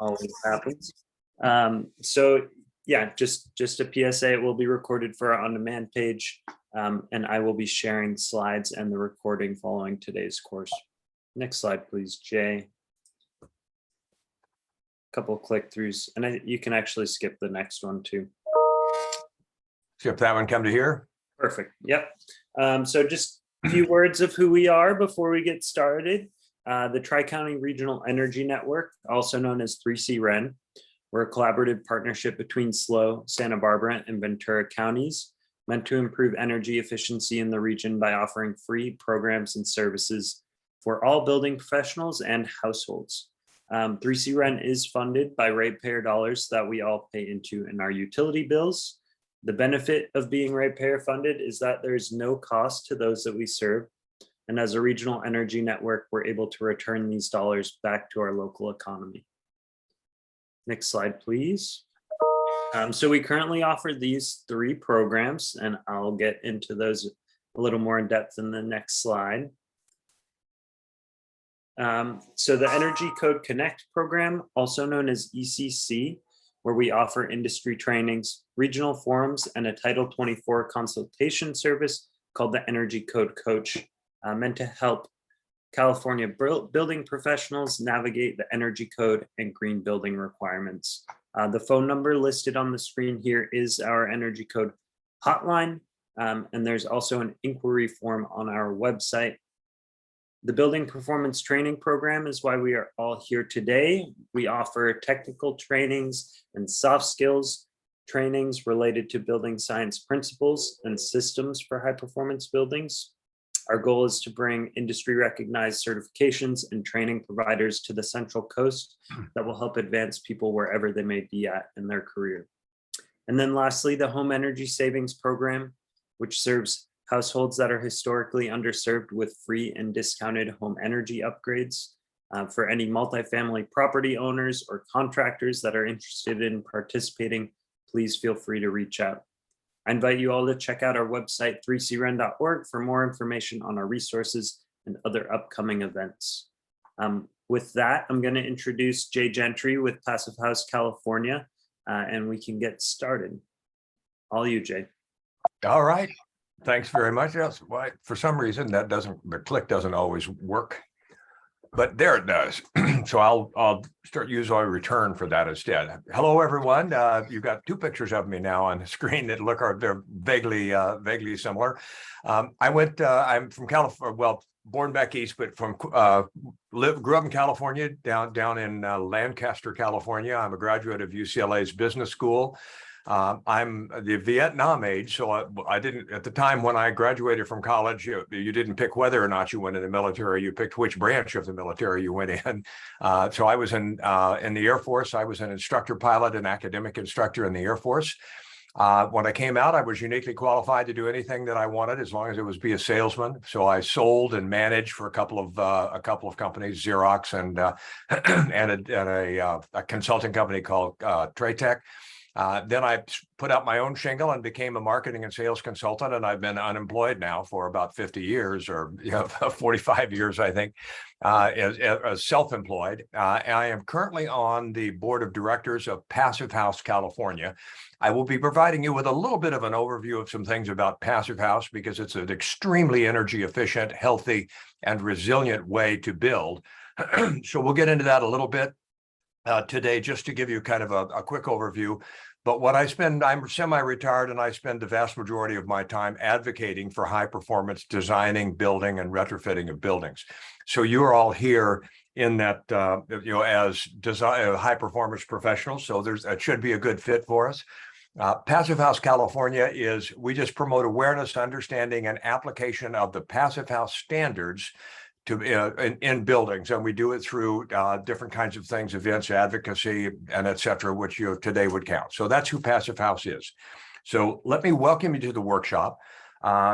always happens. So yeah, just a PSA, it will be recorded for our on-demand page, and I will be sharing slides and the recording following today's course. Next slide, please, Jay. Couple of click-throughs, and you can actually skip the next one too. Skip that one, come to here. Perfect, yep. So just a few words of who we are before we get started. The Tri-County Regional Energy Network, also known as 3C-REN. We're a collaborative partnership between SLO, Santa Barbara, and Ventura counties, meant to improve energy efficiency in the region by offering free programs and services for all building professionals and households. 3C-REN is funded by ratepayer dollars that we all pay into in our utility bills. The benefit of being ratepayer funded is that there's no cost to those that we serve. And as a regional energy network, we're able to return these dollars back to our local economy. Next slide, please. So we currently offer these 3 programs, and I'll get into those a little more in depth in the next slide. So the Energy Code Connect program, also known as ECC, where we offer industry trainings, regional forums, and a Title 24 consultation service called the Energy Code Coach, meant to help California building professionals navigate the energy code and green building requirements. The phone number listed on the screen here is our energy code hotline, and there's also an inquiry form on our website. The Building Performance Training Program is why we are all here today. We offer technical trainings and soft skills trainings related to building science principles and systems for high performance buildings. Our goal is to bring industry recognized certifications and training providers to the Central Coast that will help advance people wherever they may be at in their career. And then lastly, the Home Energy Savings Program, which serves households that are historically underserved with free and discounted home energy upgrades. For any multifamily property owners or contractors that are interested in participating, please feel free to reach out. I invite you all to check out our website, 3cren.org, for more information on our resources and other upcoming events. With that, I'm going to introduce Jay Gentry with Passive House California, and we can get started. All you, Jay. All right. Thanks very much. Yes, well, for some reason the click doesn't always work, but there it does. So I'll start using our return for that instead. Hello, everyone. You've got 2 pictures of me now on the screen that they're vaguely similar. I'm from California. Well, born back east, but grew up in California, down in Lancaster, California. I'm a graduate of UCLA's business school. I'm the Vietnam age, so I didn't, at the time when I graduated from college, you didn't pick whether or not you went in the military, you picked which branch of the military you went in. So I was in the Air Force. I was an instructor pilot, an academic instructor in the Air Force. When I came out, I was uniquely qualified to do anything that I wanted, as long as it was be a salesman. So I sold and managed for a couple of companies, Xerox and a consulting company called Traytech. Then I put out my own shingle and became a marketing and sales consultant, and I've been unemployed now for about 50 years, or 45 years, I think, as self-employed. I am currently on the board of directors of Passive House California. I will be providing you with a little bit of an overview of some things about Passive House, because it's an extremely energy efficient, healthy, and resilient way to build. So we'll get into that a little bit today, just to give you kind of a quick overview. But I'm semi-retired, and I spend the vast majority of my time advocating for high performance designing, building, and retrofitting of buildings. So you're all here in that, as high performance professionals. So it should be a good fit for us. Passive House California we just promote awareness, understanding, and application of the Passive House standards in buildings, and we do it through different kinds of things, events, advocacy, and et cetera, which today would count. So that's who Passive House is. So let me welcome you to the workshop.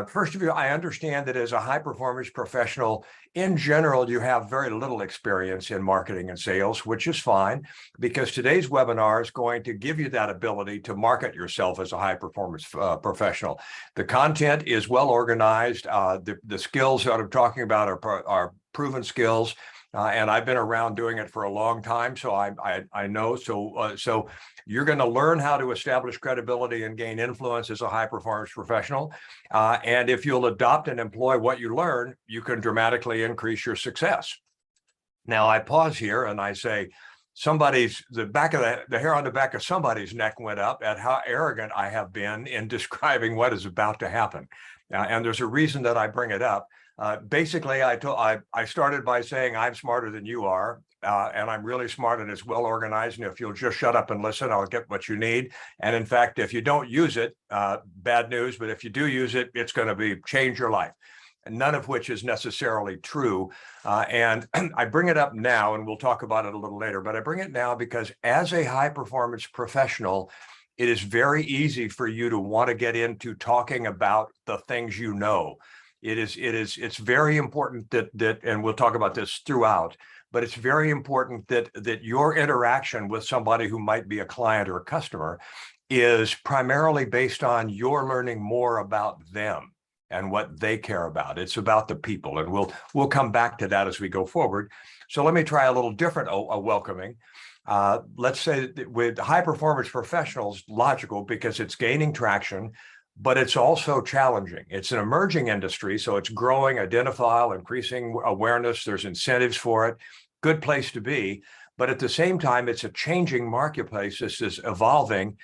First of all, I understand that as a high performance professional, in general, you have very little experience in marketing and sales, which is fine, because today's webinar is going to give you that ability to market yourself as a high performance professional. The content is well organized. The skills that I'm talking about are proven skills. And I've been around doing it for a long time, so I know. So you're going to learn how to establish credibility and gain influence as a high performance professional. And if you'll adopt and employ what you learn, you can dramatically increase your success. Now I pause here and I say, the hair on the back of somebody's neck went up at how arrogant I have been in describing what is about to happen. And there's a reason that I bring it up. Basically, I started by saying I'm smarter than you are, and I'm really smart and it's well organized. And if you'll just shut up and listen, I'll get what you need. And in fact, if you don't use it, bad news. But if you do use it, it's going to change your life. And none of which is necessarily true. And I bring it up now, and we'll talk about it a little later. But I bring it now because as a high performance professional, it is very easy for you to want to get into talking about the things you know. It's very important that, and we'll talk about this throughout, but it's very important that your interaction with somebody who might be a client or a customer is primarily based on your learning more about them and what they care about. It's about the people, and we'll come back to that as we go forward. So let me try a little different welcoming. Let's say that with high performance professionals, logical because it's gaining traction, but it's also challenging. It's an emerging industry, so it's growing, identifiable, increasing awareness. There's incentives for it. Good place to be. But at the same time, it's a changing marketplace. This is evolving.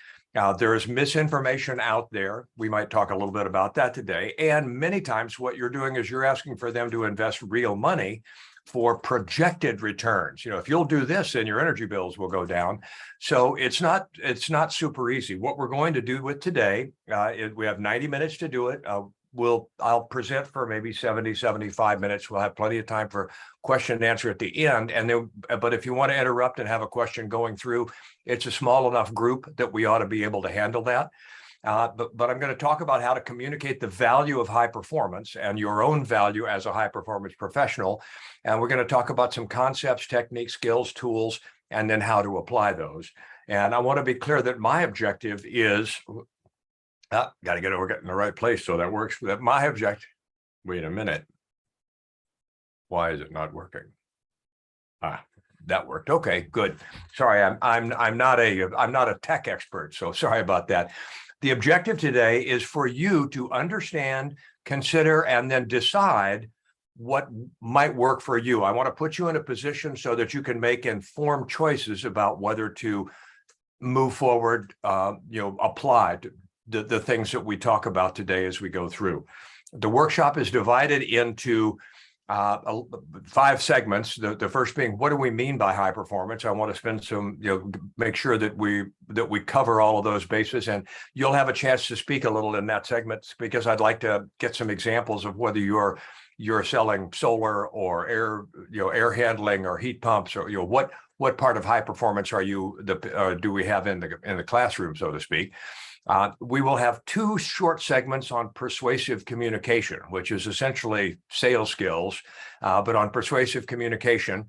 There is misinformation out there. We might talk a little bit about that today. And many times what you're doing is you're asking for them to invest real money for projected returns. If you'll do this, then your energy bills will go down. So it's not super easy. What we're going to do with today, we have 90 minutes to do it. I'll present for maybe 70, 75 minutes. We'll have plenty of time for question and answer at the end. But if you want to interrupt and have a question going through, it's a small enough group that we ought to be able to handle that. But I'm going to talk about how to communicate the value of high performance and your own value as a high performance professional. And we're going to talk about some concepts, techniques, skills, tools, and then how to apply those. And I want to be clear that my objective is, got to get in the right place so that works. That my objective, wait a minute. Why is it not working? That worked. Okay, good. Sorry, I'm not a tech expert, so sorry about that. The objective today is for you to understand, consider, and then decide what might work for you. I want to put you in a position so that you can make informed choices about whether to move forward, apply to the things that we talk about today as we go through. The workshop is divided into 5 segments. The first being, what do we mean by high performance? I want to spend some, make sure that we cover all of those bases, and you'll have a chance to speak a little in that segment because I'd like to get some examples of whether you're selling solar or air handling or heat pumps, or what part of high performance are you do we have in the classroom, so to speak. We will have 2 short segments on persuasive communication, which is essentially sales skills, but on persuasive communication,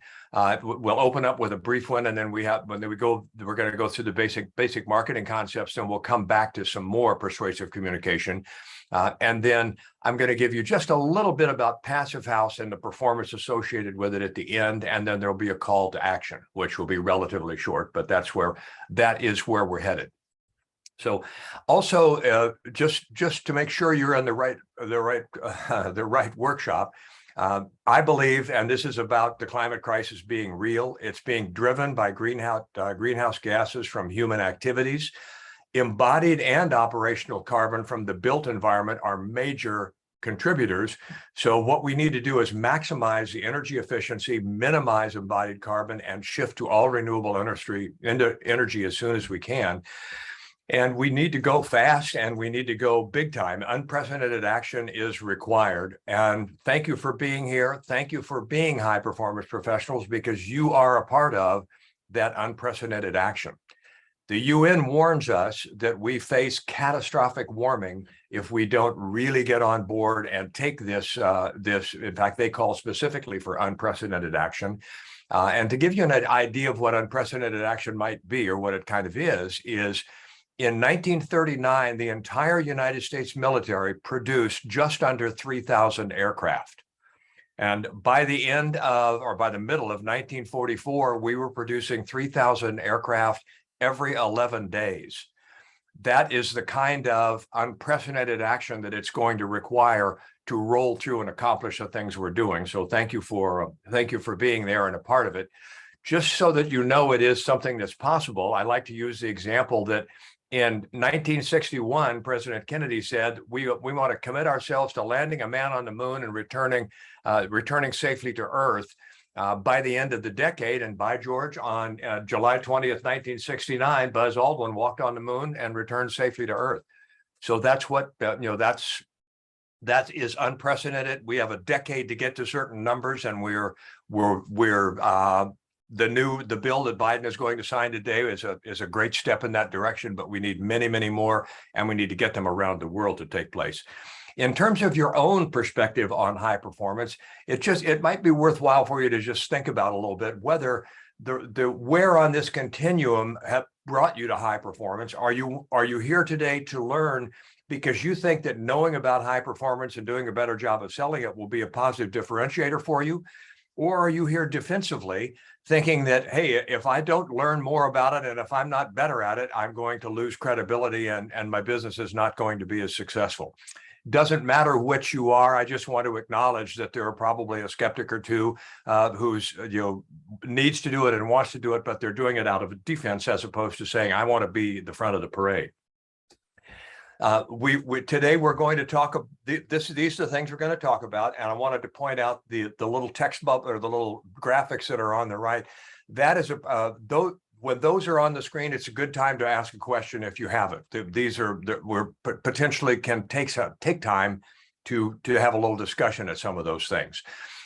we'll open up with a brief one, and then we're going to go through the basic marketing concepts, and we'll come back to some more persuasive communication. And then I'm going to give you just a little bit about Passive House and the performance associated with it at the end, and then there'll be a call to action, which will be relatively short, but that is where we're headed. So also, just to make sure you're in the right workshop, I believe, and this is about the climate crisis being real. It's being driven by greenhouse gases from human activities. Embodied and operational carbon from the built environment are major contributors. So what we need to do is maximize the energy efficiency, minimize embodied carbon, and shift to all renewable energy as soon as we can. And we need to go fast, and we need to go big time. Unprecedented action is required. And thank you for being here. Thank you for being high performance professionals, because you are a part of that unprecedented action. The UN warns us that we face catastrophic warming if we don't really get on board and take this, in fact, they call specifically for unprecedented action. And to give you an idea of what unprecedented action might be, or what it kind of is in 1939, the entire United States military produced just under 3,000 aircraft. And by the end of, or by the middle of 1944, we were producing 3,000 aircraft every 11 days. That is the kind of unprecedented action that it's going to require to roll through and accomplish the things we're doing. So thank you for being there and a part of it. Just so that you know it is something that's possible, I like to use the example that in 1961, President Kennedy said, we want to commit ourselves to landing a man on the moon and returning safely to Earth by the end of the decade. And by George, on July 20th, 1969, Buzz Aldrin walked on the moon and returned safely to Earth. So that's what, that is unprecedented. We have a decade to get to certain numbers, and the bill that Biden is going to sign today is a great step in that direction, but we need many, many more, and we need to get them around the world to take place. In terms of your own perspective on high performance, it might be worthwhile for you to just think about a little bit whether where on this continuum have brought you to high performance. Are you here today to learn because you think that knowing about high performance and doing a better job of selling it will be a positive differentiator for you? Or are you here defensively thinking that, hey, if I don't learn more about it and if I'm not better at it, I'm going to lose credibility and my business is not going to be as successful? Doesn't matter which you are. I just want to acknowledge that there are probably a skeptic or two who's needs to do it and wants to do it, but they're doing it out of defense as opposed to saying, I want to be the front of the parade. Today we're going to talk. These are the things we're going to talk about, and I wanted to point out the little text bubble or the little graphics that are on the right. That is when those are on the screen, it's a good time to ask a question if you have it. These are we're potentially can take time to have a little discussion at some of those things.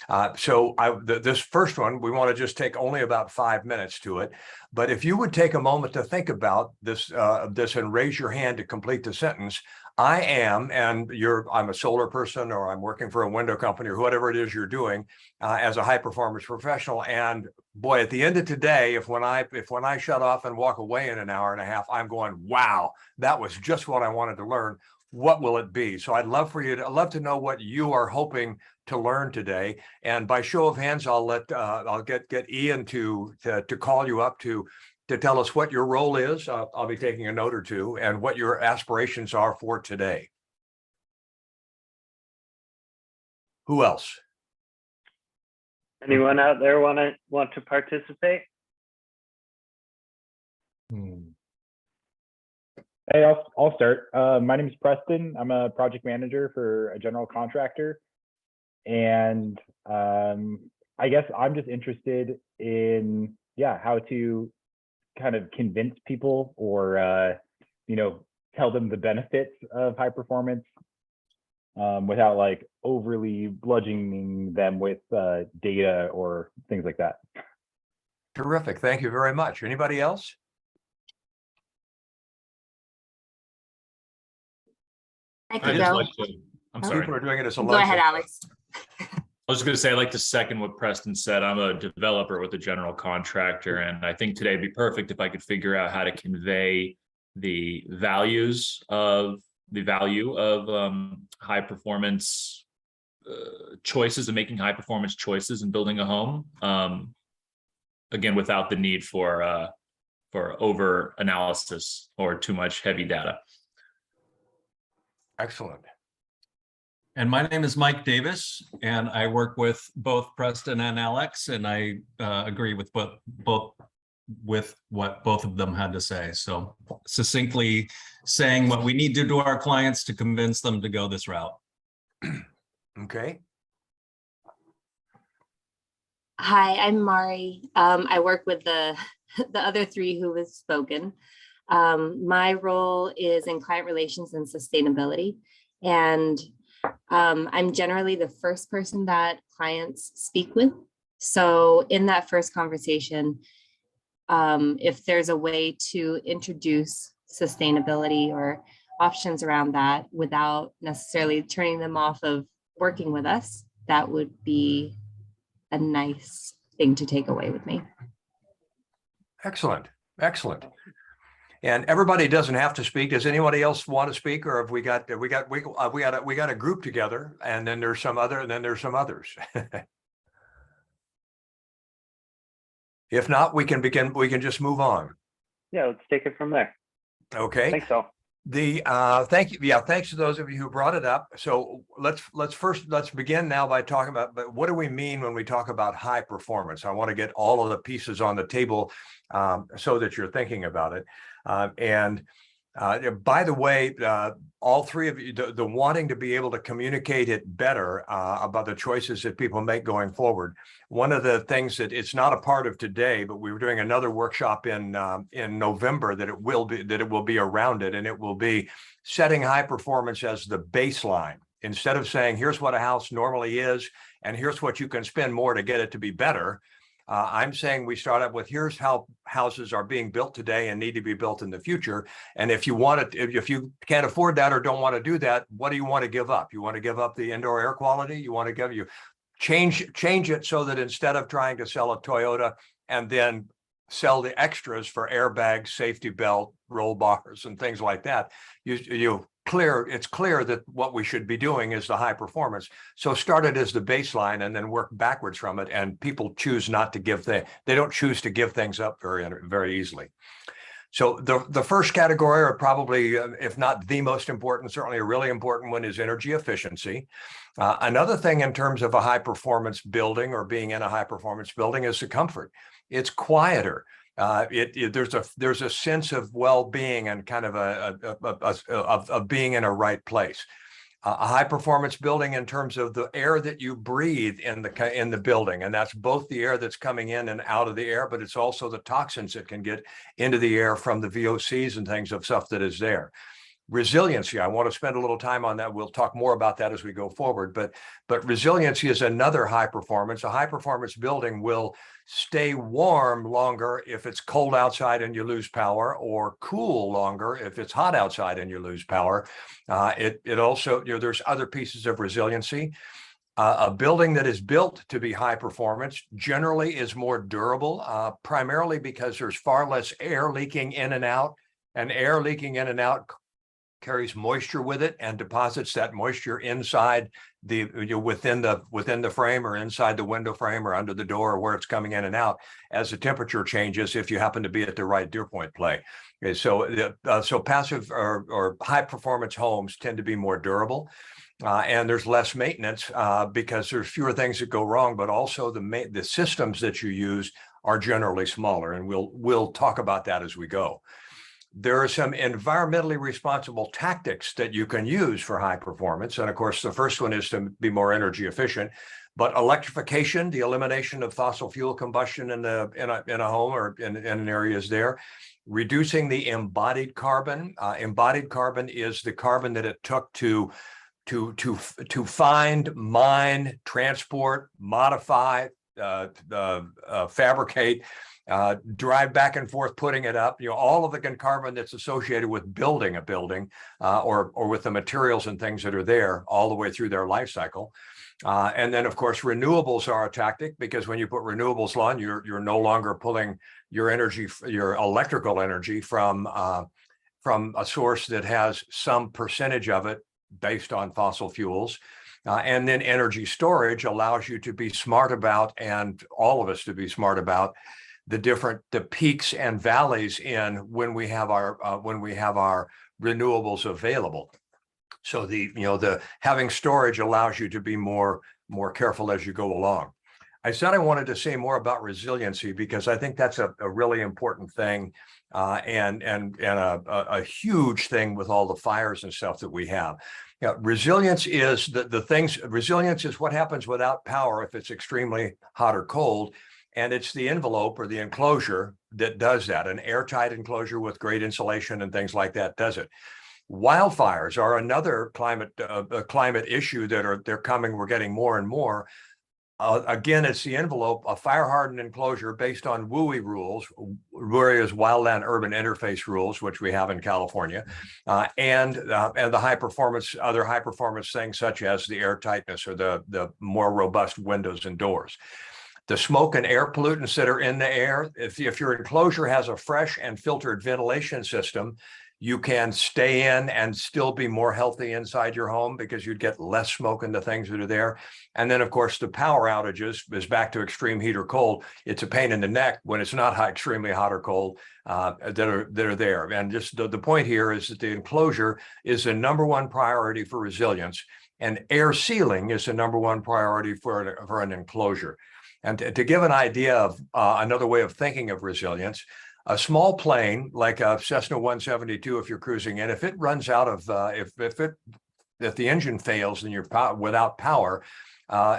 This first one, we want to just take only about 5 minutes to it. But if you would take a moment to think about this and raise your hand to complete the sentence, I am, and I'm a solar person, or I'm working for a window company, or whatever it is you're doing as a high performance professional. And boy, at the end of today, if when I shut off and walk away in an hour and a half, I'm going, wow, that was just what I wanted to learn. What will it be? So I'd love to know what you are hoping to learn today. And by show of hands, I'll get Ian to call you up to tell us what your role is. I'll be taking a note or two, and what your aspirations are for today. Who else? Anyone out there want to participate? Hey, I'll start. My name is Preston. I'm a project manager for a general contractor. And I guess I'm just interested in, how to kind of convince people or, tell them the benefits of high performance without like overly bludgeoning them with data or things like that. Terrific. Thank you very much. Anybody else? I could go. I'm sorry. People are doing it as a Go ahead, Alex. I was just going to say, I'd like to second what Preston said. I'm a developer with a general contractor, and I think today would be perfect if I could figure out how to convey the value of high performance choices and making high performance choices and building a home. Again, without the need for over analysis or too much heavy data. Excellent. And my name is Mike Davis, and I work with both Preston and Alex, and I agree with what both of them had to say. So succinctly saying what we need to do to our clients to convince them to go this route. Okay. Hi, I'm Mari. I work with the other three who have spoken. My role is in client relations and sustainability. And I'm generally the first person that clients speak with. So in that first conversation, if there's a way to introduce sustainability or options around that without necessarily turning them off of working with us, that would be a nice thing to take away with me. Excellent. Excellent. And everybody doesn't have to speak. Does anybody else want to speak, or have we got a group together, and then there's some others. If not, we can just move on. Yeah, let's take it from there. Okay. Thanks all. Thank you. Yeah, thanks to those of you who brought it up. So let's begin now by talking about, but what do we mean when we talk about high performance? I want to get all of the pieces on the table so that you're thinking about it. By the way, all three of you, the wanting to be able to communicate it better about the choices that people make going forward. One of the things that it's not a part of today, but we were doing another workshop in November that it will be around it, and it will be setting high performance as the baseline. Instead of saying, here's what a house normally is, and here's what you can spend more to get it to be better. I'm saying we start up with, here's how houses are being built today and need to be built in the future. And if you can't afford that or don't want to do that, what do you want to give up? You want to give up the indoor air quality? You want to change it so that instead of trying to sell a Toyota and then sell the extras for airbags, safety belt, roll bars, and things like that, it's clear that what we should be doing is the high performance. So start it as the baseline and then work backwards from it. And people choose not to they don't choose to give things up very easily. So the first category, or probably, if not the most important, certainly a really important one, is energy efficiency. Another thing in terms of a high performance building or being in a high performance building is the comfort. It's quieter. There's a sense of well-being and kind of of being in a right place. A high performance building in terms of the air that you breathe in the building, and that's both the air that's coming in and out of the air, but it's also the toxins that can get into the air from the VOCs and things of stuff that is there. Resiliency, I want to spend a little time on that. We'll talk more about that as we go forward, but resiliency is another high performance. A high performance building will stay warm longer if it's cold outside and you lose power, or cool longer if it's hot outside and you lose power. It also, there's other pieces of resiliency. A building that is built to be high performance generally is more durable, primarily because there's far less air leaking in and out, and air leaking in and out carries moisture with it and deposits that moisture inside within the frame, or inside the window frame, or under the door, or where it's coming in and out as the temperature changes, if you happen to be at the right dew point play. Okay, so passive or high performance homes tend to be more durable, and there's less maintenance because there's fewer things that go wrong, but also the systems that you use are generally smaller, and we'll talk about that as we go. There are some environmentally responsible tactics that you can use for high performance. And of course, the first one is to be more energy efficient, but electrification, the elimination of fossil fuel combustion in a home or in an area is there. Reducing the embodied carbon. Embodied carbon is the carbon that it took to find, mine, transport, modify, fabricate, drive back and forth, putting it up, all of the carbon that's associated with building a building, or with the materials and things that are there all the way through their life cycle. And then, of course, renewables are a tactic, because when you put renewables on, you're no longer pulling your energy, your electrical energy from a source that has some percentage of it based on fossil fuels. And then energy storage allows you to be smart about, and all of us to be smart about, the peaks and valleys in when we have our renewables available. So the having storage allows you to be more careful as you go along. I said I wanted to say more about resiliency because I think that's a really important thing, and a huge thing with all the fires and stuff that we have. Resilience is resilience is what happens without power if it's extremely hot or cold. And it's the envelope or the enclosure that does that. An airtight enclosure with great insulation and things like that does it. Wildfires are another climate issue they're coming. We're getting more and more. Again, it's the envelope, a fire hardened enclosure based on WUI rules, various wildland urban interface rules, which we have in California, and the other high performance things such as the air tightness or the more robust windows and doors. The smoke and air pollutants that are in the air, if your enclosure has a fresh and filtered ventilation system, you can stay in and still be more healthy inside your home because you'd get less smoke in the things that are there. And then, of course, the power outages is back to extreme heat or cold. It's a pain in the neck when it's not extremely hot or cold that are there. And just the point here is that the enclosure is the #1 priority for resilience, and air sealing is the #1 priority for an enclosure. And to give an idea of another way of thinking of resilience, a small plane like a Cessna 172, if you're cruising in, if it runs out of, if the engine fails and you're without power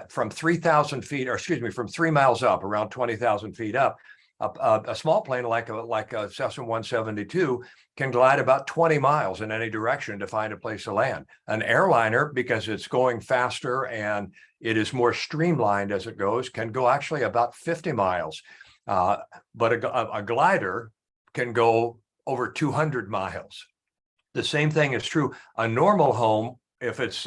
from 3,000 feet, or excuse me, from 3 miles up, around 20,000 feet up, a small plane like a Cessna 172 can glide about 20 miles in any direction to find a place to land. An airliner, because it's going faster and it is more streamlined as it goes, can go actually about 50 miles. But a glider can go over 200 miles. The same thing is true. A normal home, if it's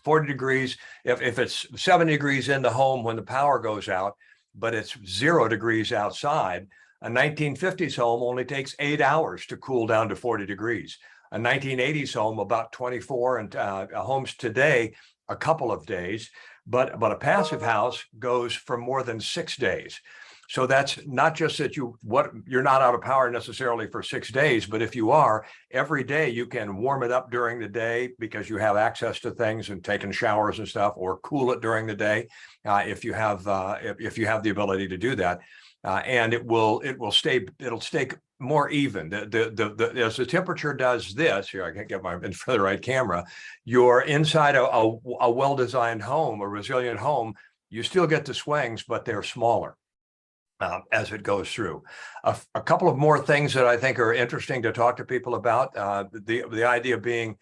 40 degrees, if it's 70 degrees in the home when the power goes out, but it's 0 degrees outside, a 1950s home only takes 8 hours to cool down to 40 degrees. A 1980s home, about 24, and homes today, a couple of days, but a passive house goes for more than 6 days. So that's not just that you're not out of power necessarily for 6 days, but if you are, every day you can warm it up during the day because you have access to things and taking showers and stuff, or cool it during the day if you have the ability to do that, and it'll stay more even. As the temperature does this here, I can't get my in front of the right camera. You're inside a well-designed home, a resilient home. You still get the swings, but they're smaller as it goes through. A couple of more things that I think are interesting to talk to people about. The idea being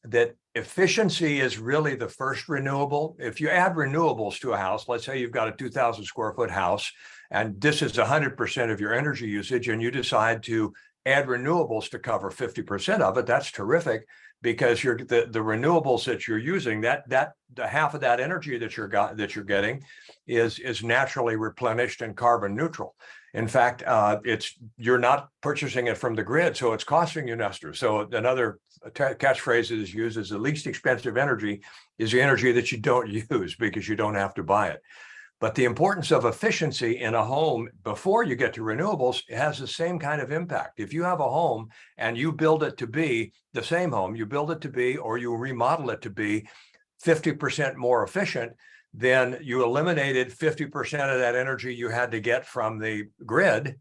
that efficiency is really the first renewable. If you add renewables to a house, let's say you've got a 2,000 square foot house, and this is 100% of your energy usage, and you decide to add renewables to cover 50% of it, that's terrific, because the renewables that you're using, the half of that energy that you're getting is naturally replenished and carbon neutral. In fact, you're not purchasing it from the grid, so it's costing you extra. So another catchphrase that is used is the least expensive energy is the energy that you don't use because you don't have to buy it. But the importance of efficiency in a home before you get to renewables has the same kind of impact. If you have a home and you build it to be the same home, you build it to be, or you remodel it to be 50% more efficient, then you eliminated 50% of that energy you had to get from the grid.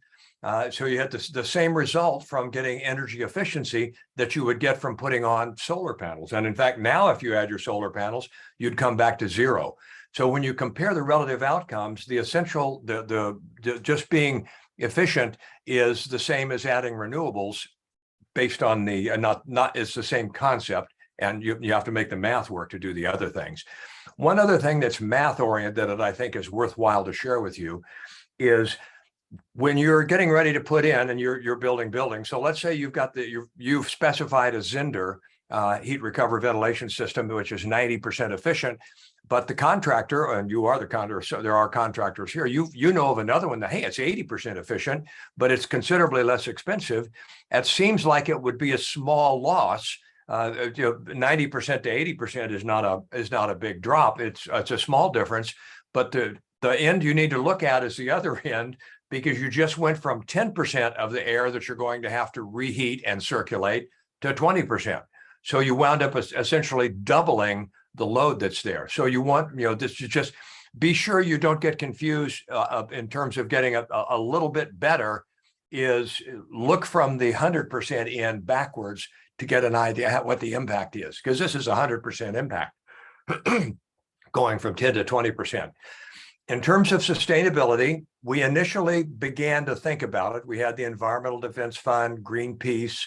So you had the same result from getting energy efficiency that you would get from putting on solar panels. And in fact, now if you add your solar panels, you'd come back to 0. So when you compare the relative outcomes, the essential, the just being efficient is the same as adding renewables based on the, it's the same concept, and you have to make the math work to do the other things. One other thing that's math oriented that I think is worthwhile to share with you is when you're getting ready to put in and you're building buildings. So let's say you've specified a Zinder heat recover ventilation system, which is 90% efficient, but the contractor, and you are the contractor, so there are contractors here, you know of another one that, hey, it's 80% efficient, but it's considerably less expensive. It seems like it would be a small loss. 90% to 80% is not a big drop. It's a small difference, but the end you need to look at is the other end, because you just went from 10% of the air that you're going to have to reheat and circulate to 20%. So you wound up essentially doubling the load that's there. So you want, this to just be sure you don't get confused in terms of getting a little bit better. Is look from the 100% in backwards to get an idea what the impact is, because this is 100% impact going from 10 to 20%. In terms of sustainability, we initially began to think about it. We had the Environmental Defense Fund, Greenpeace,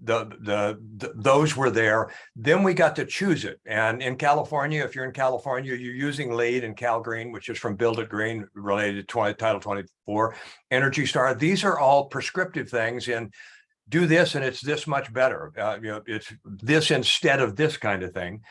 those were there. Then we got to choose it. And in California, if you're in California, you're using LEED and Cal Green, which is from Build It Green related to Title 24, Energy Star. These are all prescriptive things, and do this and it's this much better. It's this instead of this kind of thing.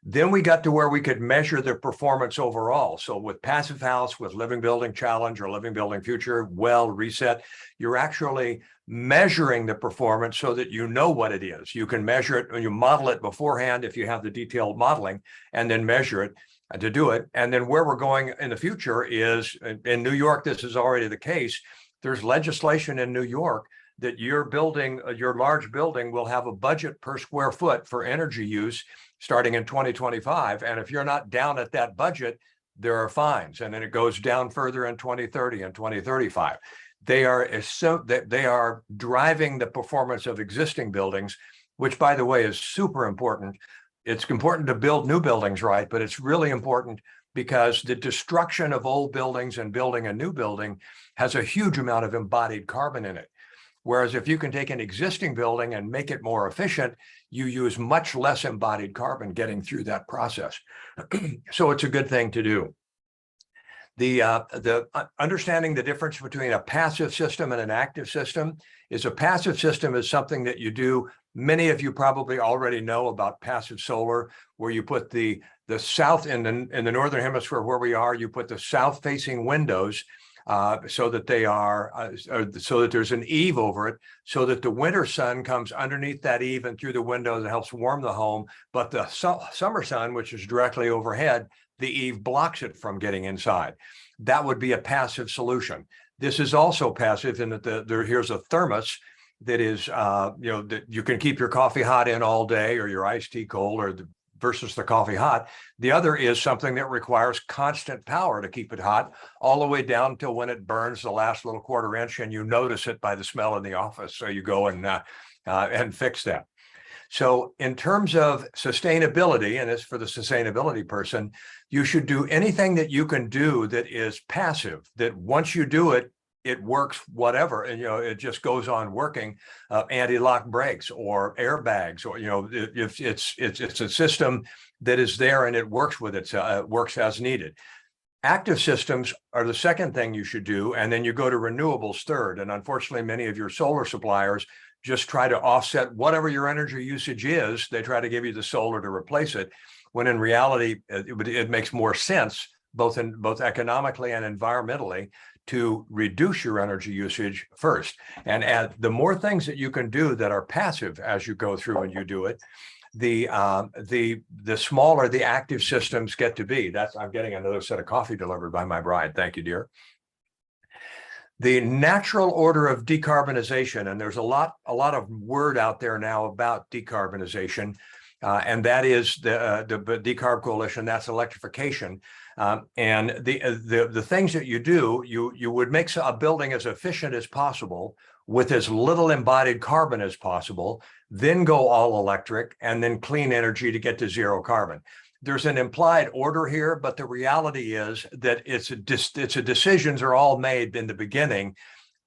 Then we got to where we could measure the performance overall. So with Passive House, with Living Building Challenge or Living Building Future, well, Reset, you're actually measuring the performance so that you know what it is. You can measure it when you model it beforehand if you have the detailed modeling, and then measure it to do it. And then where we're going in the future is in New York, this is already the case. There's legislation in New York that your building, your large building will have a budget per square foot for energy use starting in 2025. And if you're not down at that budget, there are fines. And then it goes down further in 2030 and 2035. They are driving the performance of existing buildings, which, by the way, is super important. It's important to build new buildings right, but it's really important because the destruction of old buildings and building a new building has a huge amount of embodied carbon in it. Whereas if you can take an existing building and make it more efficient, you use much less embodied carbon getting through that process. So it's a good thing to do. The understanding the difference between a passive system and an active system is a passive system is something that you do. Many of you probably already know about passive solar, where you put the south in the northern hemisphere where we are, you put the south facing windows so that they are so that there's an eave over it, so that the winter sun comes underneath that eave and through the windows and helps warm the home. But the summer sun, which is directly overhead, the eave blocks it from getting inside. That would be a passive solution. This is also passive in that here's a thermos that is, that you can keep your coffee hot in all day or your iced tea cold versus the coffee hot. The other is something that requires constant power to keep it hot all the way down until when it burns the last little quarter inch and you notice it by the smell in the office. So you go and fix that. So in terms of sustainability, and it's for the sustainability person, you should do anything that you can do that is passive, that once you do it, it works, whatever, and it just goes on working. Anti-lock brakes or airbags, or if it's a system that is there and it works with it, works as needed. Active systems are the second thing you should do, and then you go to renewables third. And unfortunately, many of your solar suppliers just try to offset whatever your energy usage is. They try to give you the solar to replace it, when in reality, it makes more sense, both economically and environmentally, to reduce your energy usage first. And add the more things that you can do that are passive as you go through and you do it, the smaller the active systems get to be. I'm getting another set of coffee delivered by my bride. Thank you, dear. The natural order of decarbonization, and there's a lot of word out there now about decarbonization, and that is the Decarb Coalition. That's electrification, and the things that you do, you would make a building as efficient as possible with as little embodied carbon as possible, then go all electric, and then clean energy to get to zero carbon. There's an implied order here, but the reality is that decisions are all made in the beginning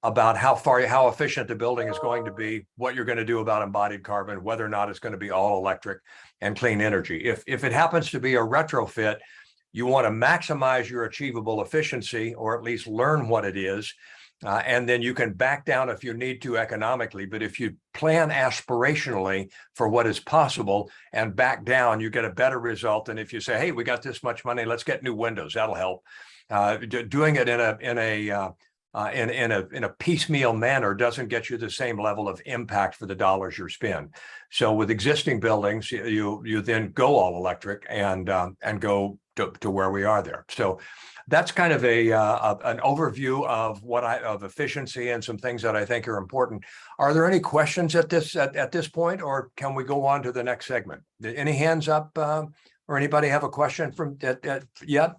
about how efficient the building is going to be, what you're going to do about embodied carbon, whether or not it's going to be all electric and clean energy. If it happens to be a retrofit, you want to maximize your achievable efficiency, or at least learn what it is. And then you can back down if you need to economically. But if you plan aspirationally for what is possible and back down, you get a better result than if you say, hey, we got this much money, let's get new windows. That'll help. Doing it in a piecemeal manner doesn't get you the same level of impact for the dollars you spend. So with existing buildings, you then go all electric and go to where we are there. So that's kind of an overview of efficiency and some things that I think are important. Are there any questions at this point, or can we go on to the next segment? Any hands up, or anybody have a question from yet?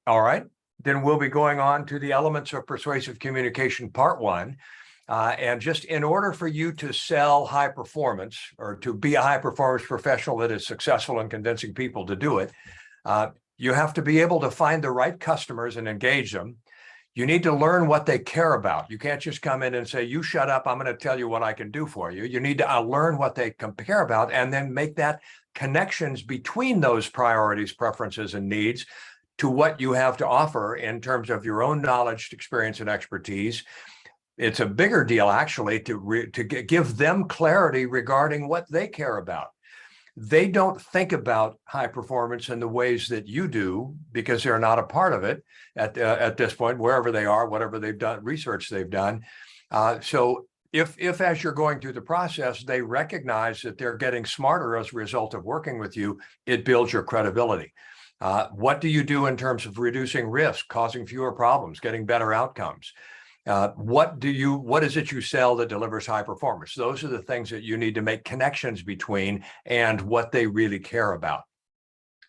All right, then we'll be going on to the elements of persuasive communication, part 1. And just in order for you to sell high performance, or to be a high performance professional that is successful in convincing people to do it, you have to be able to find the right customers and engage them. You need to learn what they care about. You can't just come in and say, you shut up, I'm going to tell you what I can do for you. You need to learn what they care about, and then make that connections between those priorities, preferences, and needs to what you have to offer in terms of your own knowledge, experience, and expertise. it's a bigger deal actually to give them clarity regarding what they care about. They don't think about high performance in the ways that you do because they're not a part of it at this point, wherever they are, whatever they've done, research they've done. So if as you're going through the process, they recognize that they're getting smarter as a result of working with you, it builds your credibility. What do you do in terms of reducing risk, causing fewer problems, getting better outcomes? What is it you sell that delivers high performance? Those are the things that you need to make connections between and what they really care about.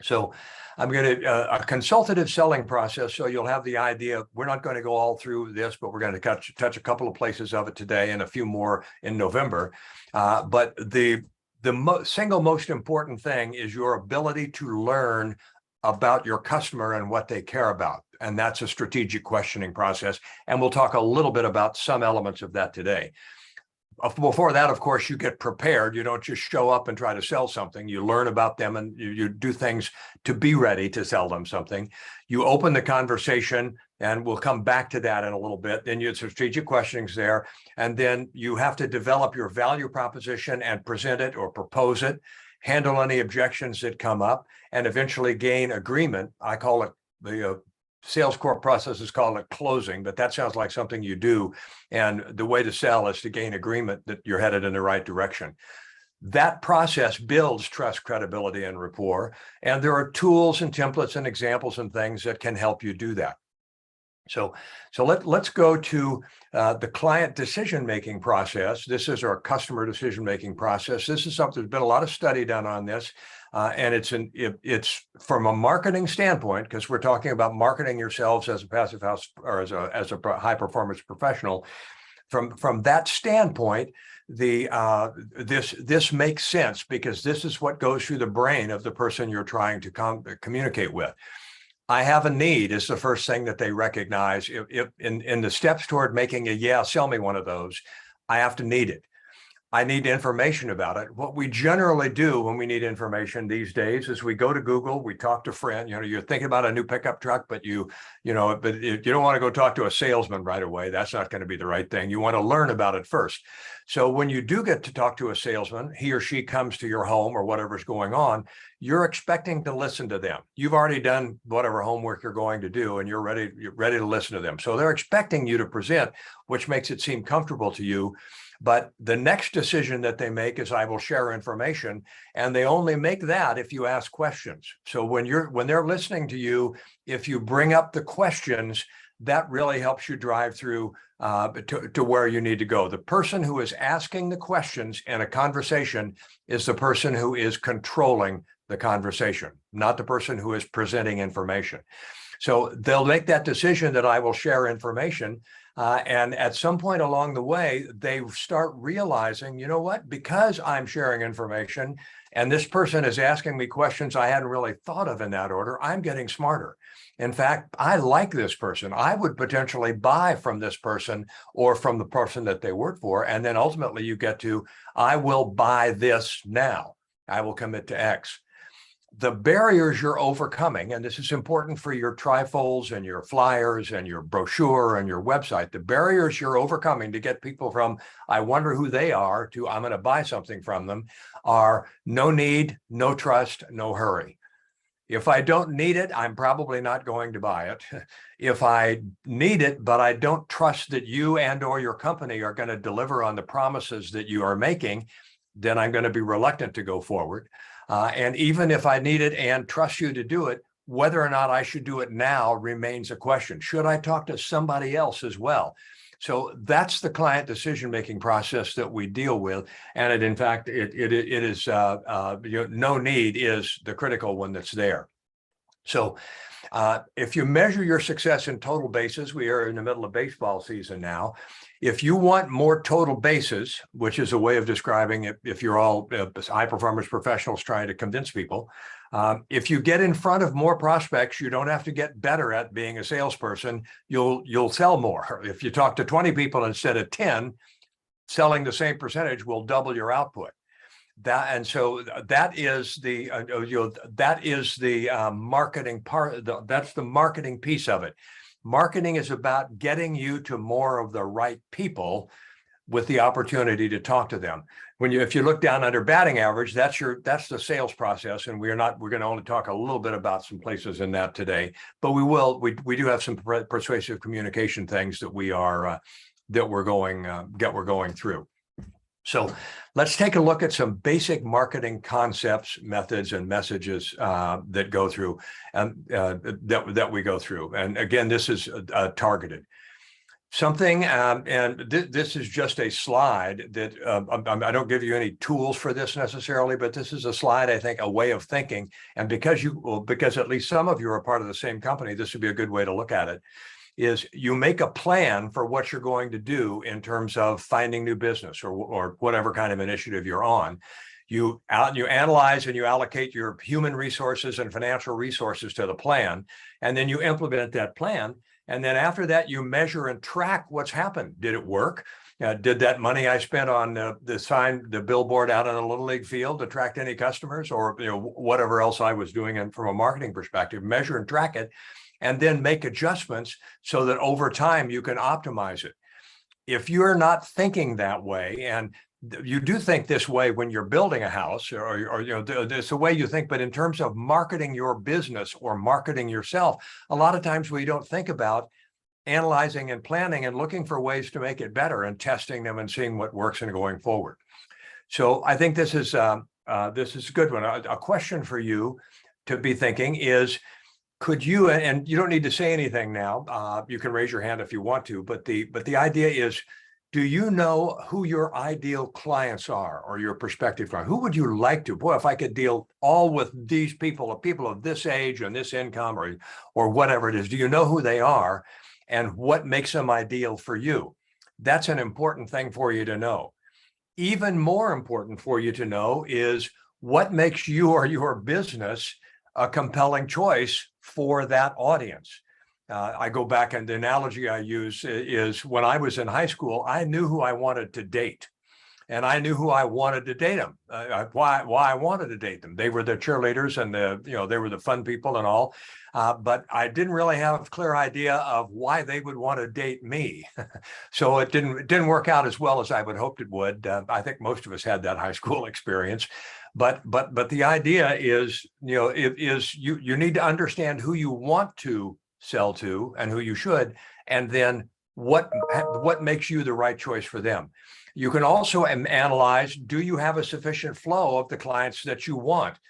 So I'm going to a consultative selling process. So you'll have the idea. We're not going to go all through this, but we're going to touch a couple of places of it today and a few more in November. But the single most important thing is your ability to learn about your customer and what they care about. And that's a strategic questioning process. And we'll talk a little bit about some elements of that today. Before that, of course, you get prepared. You don't just show up and try to sell something. You learn about them and you do things to be ready to sell them something. You open the conversation, and we'll come back to that in a little bit. Then you have strategic questionings there. And then you have to develop your value proposition and present it or propose it, handle any objections that come up, and eventually gain agreement. I call it the sales core process is called it closing, but that sounds like something you do. And the way to sell is to gain agreement that you're headed in the right direction. That process builds trust, credibility, and rapport. And there are tools and templates and examples and things that can help you do that. So let's go to the client decision-making process. This is our customer decision-making process. This is something, there's been a lot of study done on this. And it's from a marketing standpoint, because we're talking about marketing yourselves as a passive house or as a high performance professional. From that standpoint, this makes sense because this is what goes through the brain of the person you're trying to communicate with. I have a need is the first thing that they recognize. If in the steps toward making a sell me one of those, I have to need it. I need information about it. What we generally do when we need information these days is we go to Google, we talk to friends. You're thinking about a new pickup truck, but you don't want to go talk to a salesman right away. That's not going to be the right thing. You want to learn about it first. So when you do get to talk to a salesman, he or she comes to your home or whatever's going on, you're expecting to listen to them. You've already done whatever homework you're going to do, and you're ready to listen to them. So they're expecting you to present, which makes it seem comfortable to you. But the next decision that they make is I will share information, and they only make that if you ask questions. So when they're listening to you, if you bring up the questions, that really helps you drive through to where you need to go. The person who is asking the questions in a conversation is the person who is controlling the conversation, not the person who is presenting information. So they'll make that decision that I will share information. And at some point along the way, they start realizing, you know what, because I'm sharing information and this person is asking me questions I hadn't really thought of in that order, I'm getting smarter. In fact, I like this person. I would potentially buy from this person or from the person that they work for. And then ultimately you get to, I will buy this now. I will commit to X. The barriers you're overcoming, and this is important for your trifolds and your flyers and your brochure and your website, the barriers you're overcoming to get people from, I wonder who they are, to I'm going to buy something from them, are no need, no trust, no hurry. If I don't need it, I'm probably not going to buy it. If I need it, but I don't trust that you and or your company are going to deliver on the promises that you are making, then I'm going to be reluctant to go forward. And even if I need it and trust you to do it, whether or not I should do it now remains a question. Should I talk to somebody else as well? So that's the client decision-making process that we deal with. And in fact, it is no need is the critical one that's there. So if you measure your success in total bases, we are in the middle of baseball season now. If you want more total bases, which is a way of describing it, if you're all high performance professionals trying to convince people, if you get in front of more prospects, you don't have to get better at being a salesperson. You'll sell more. If you talk to 20 people instead of 10, selling the same percentage will double your output. That is the marketing part. That's the marketing piece of it. Marketing is about getting you to more of the right people with the opportunity to talk to them. If you look down under batting average, that's the sales process. And we're going to only talk a little bit about some places in that today, but we do have some persuasive communication things that we're going through. So let's take a look at some basic marketing concepts, methods, and messages that go through that we go through. And again, this is targeted. Something, and this is just a slide that I don't give you any tools for this necessarily, but this is a slide, I think, a way of thinking. And because at least some of you are part of the same company, this would be a good way to look at it, is you make a plan for what you're going to do in terms of finding new business or whatever kind of initiative you're on. You analyze and you allocate your human resources and financial resources to the plan, and then you implement that plan. And then after that, you measure and track what's happened. Did it work? Did that money I spent on the billboard out on a Little League field attract any customers, or whatever else I was doing from a marketing perspective? Measure and track it, and then make adjustments so that over time you can optimize it. If you're not thinking that way, and you do think this way when you're building a house, or it's the way you think, but in terms of marketing your business or marketing yourself, a lot of times we don't think about analyzing and planning and looking for ways to make it better and testing them and seeing what works and going forward. So I think this is a good one. A question for you to be thinking is, could you, and you don't need to say anything now, you can raise your hand if you want to, but the idea is, do you know who your ideal clients are, or your prospective client? Who would you like to? Boy, if I could deal all with these people of this age and this income, or whatever it is, do you know who they are and what makes them ideal for you? That's an important thing for you to know. Even more important for you to know is what makes you or your business a compelling choice for that audience. I go back, and the analogy I use is when I was in high school, I knew who I wanted to date, and I knew who I wanted to date them. Why I wanted to date them. They were the cheerleaders, and they were the fun people and all, but I didn't really have a clear idea of why they would want to date me. So it didn't work out as well as I would hoped it would. I think most of us had that high school experience. But the idea is, you need to understand who you want to sell to and who you should, and then what makes you the right choice for them. You can also analyze, do you have a sufficient flow of the clients that you want?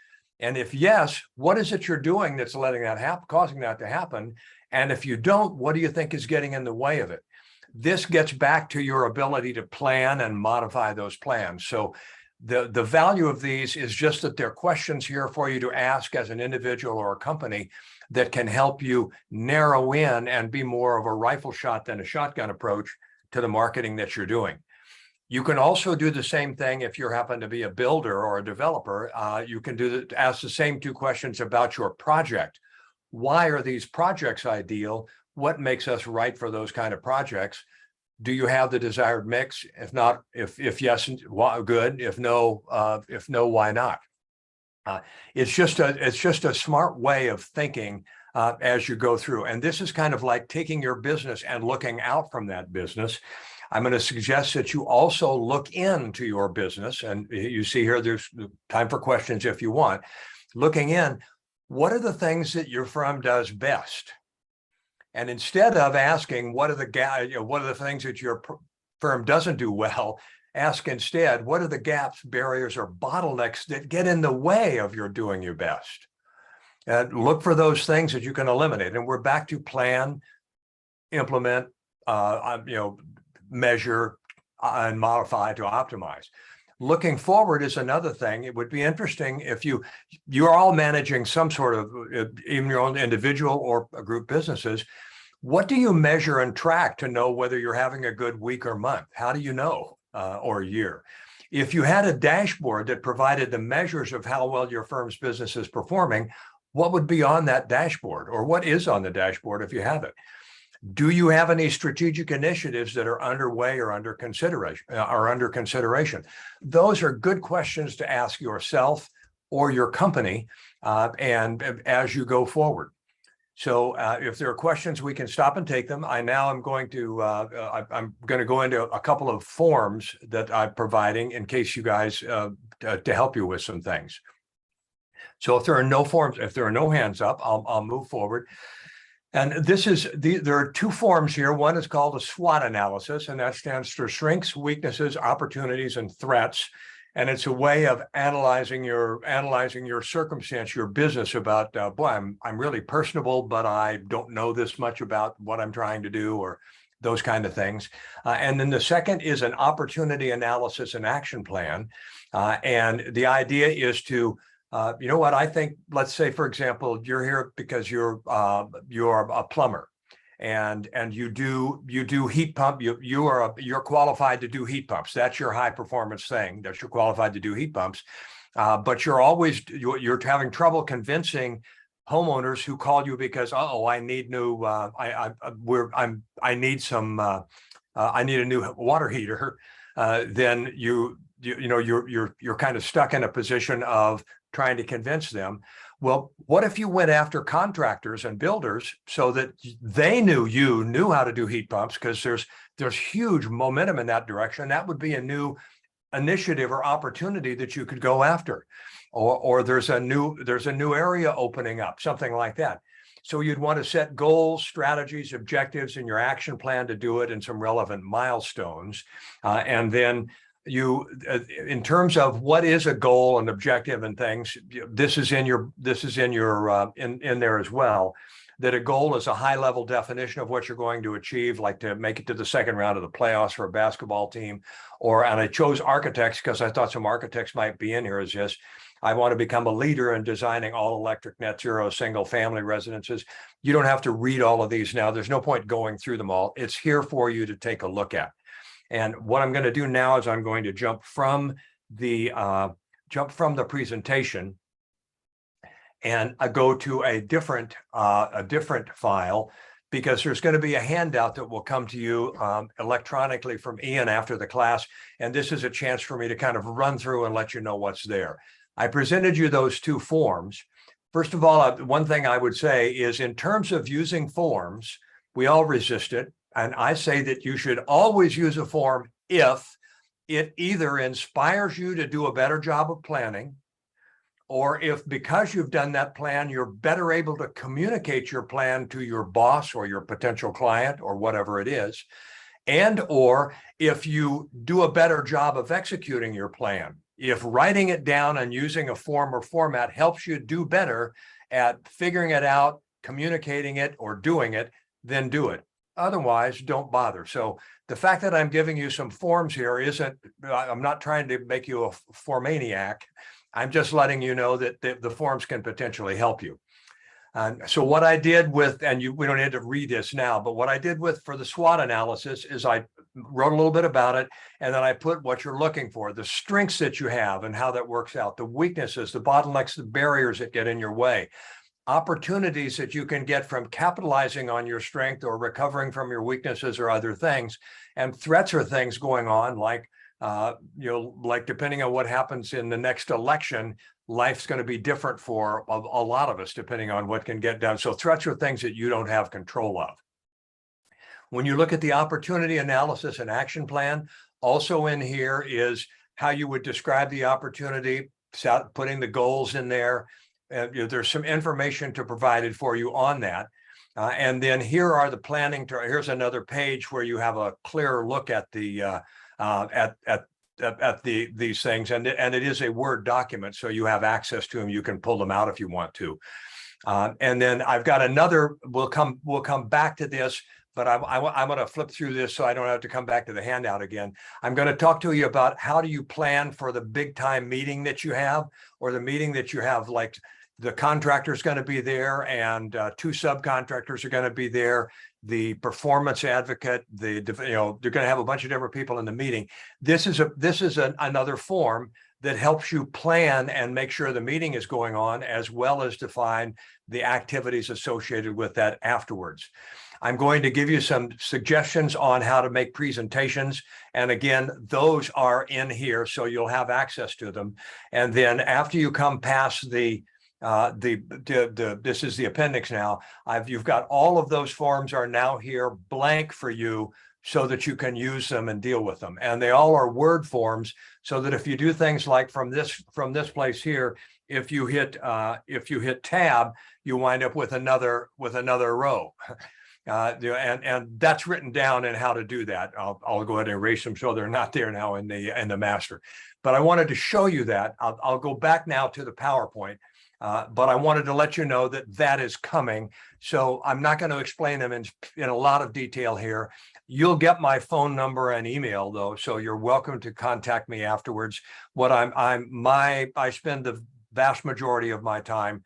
And if yes, what is it you're doing that's letting that happen, causing that to happen? And if you don't, what do you think is getting in the way of it? This gets back to your ability to plan and modify those plans. So the value of these is just that there are questions here for you to ask as an individual or a company that can help you narrow in and be more of a rifle shot than a shotgun approach to the marketing that you're doing. You can also do the same thing if you happen to be a builder or a developer. You can ask the same two questions about your project. Why are these projects ideal? What makes us right for those kind of projects? Do you have the desired mix? If not, if yes, good. If no, why not? It's just a smart way of thinking as you go through. And this is kind of like taking your business and looking out from that business. I'm going to suggest that you also look into your business. And you see here, there's time for questions if you want. Looking in, what are the things that your firm does best? And instead of asking, what are the things that your firm doesn't do well, ask instead, what are the gaps, barriers, or bottlenecks that get in the way of your doing your best? Look for those things that you can eliminate. And we're back to plan, implement, measure, and modify to optimize. Looking forward is another thing. It would be interesting if you're all managing some sort of, even your own individual or group businesses. What do you measure and track to know whether you're having a good week or month? How do you know? Or year? If you had a dashboard that provided the measures of how well your firm's business is performing, what would be on that dashboard, or what is on the dashboard if you have it? Do you have any strategic initiatives that are underway or under consideration? Those are good questions to ask yourself or your company, and as you go forward. So if there are questions, we can stop and take them. I'm going to go into a couple of forms that I'm providing in case you guys to help you with some things. So if there are no forms, if there are no hands up, I'll move forward. And there are two forms here. One is called a SWOT analysis, and that stands for strengths, weaknesses, opportunities, and threats. And it's a way of analyzing your circumstance, your business about, boy, I'm really personable, but I don't know this much about what I'm trying to do, or those kind of things. And then the second is an opportunity analysis and action plan. And the idea is to, you know what, I think, let's say, for example, you're here because you're a plumber. And you do heat pump. You're qualified to do heat pumps. That's your high performance thing, that you're qualified to do heat pumps. But you're having trouble convincing homeowners who call you because, I need new I need a new water heater. Then you're kind of stuck in a position of trying to convince them. Well, what if you went after contractors and builders so that they you knew how to do heat pumps? Because there's huge momentum in that direction. That would be a new initiative or opportunity that you could go after, or there's a new area opening up, something like that. So you'd want to set goals, strategies, objectives in your action plan to do it, and some relevant milestones, and then in terms of what is a goal and objective and things, this is in there as well, that a goal is a high level definition of what you're going to achieve, like to make it to the second round of the playoffs for a basketball team. And I chose architects because I thought some architects might be in here as this. I want to become a leader in designing all electric net zero single family residences. You don't have to read all of these now. There's no point going through them all. It's here for you to take a look at. And what I'm going to do now is I'm going to jump from the presentation, and I go to a different file, because there's going to be a handout that will come to you electronically from Ian after the class. And this is a chance for me to kind of run through and let you know what's there. I presented you those two forms. First of all, one thing I would say is, in terms of using forms, we all resist it. And I say that you should always use a form if it either inspires you to do a better job of planning, or if, because you've done that plan, you're better able to communicate your plan to your boss or your potential client or whatever it is, and or if you do a better job of executing your plan. If writing it down and using a form or format helps you do better at figuring it out, communicating it, or doing it, then do it. Otherwise, don't bother. So the fact that I'm giving you some forms here I'm not trying to make you a formaniac. I'm just letting you know that the forms can potentially help you. So what I did we don't need to read this now, but what I did for the SWOT analysis is I wrote a little bit about it, and then I put what you're looking for, the strengths that you have and how that works out, the weaknesses, the bottlenecks, the barriers that get in your way, opportunities that you can get from capitalizing on your strength or recovering from your weaknesses or other things, and threats are things going on like depending on what happens in the next election, life's going to be different for a lot of us depending on what can get done. So threats are things that you don't have control of. When you look at the opportunity analysis and action plan, also in here is how you would describe the opportunity, putting the goals in there. There's some information to provided for you on that. And then here are the planning. Here's another page where you have a clearer look at the these things, and it is a Word document, so you have access to them. You can pull them out if you want to. And then I've got another. We'll come back to this, but I'm going to flip through this so I don't have to come back to the handout again. I'm going to talk to you about how do you plan for the big time meeting that you have, or the meeting that you have, like the contractor is going to be there, and two subcontractors are going to be there. The performance advocate, they're going to have a bunch of different people in the meeting. This is another form that helps you plan and make sure the meeting is going on, as well as define the activities associated with that afterwards. I'm going to give you some suggestions on how to make presentations. And again, those are in here, so you'll have access to them. And then after you come past the This is the appendix now. You've got all of those forms are now here blank for you so that you can use them and deal with them. And they all are Word forms so that if you do things like from this place here, if you hit tab, you wind up with another row. And that's written down in how to do that. I'll go ahead and erase them so they're not there now in the master. But I wanted to show you that. I'll go back now to the PowerPoint. But I wanted to let you know that that is coming. So I'm not going to explain them in a lot of detail here. You'll get my phone number and email though, so you're welcome to contact me afterwards. I spend the vast majority of my time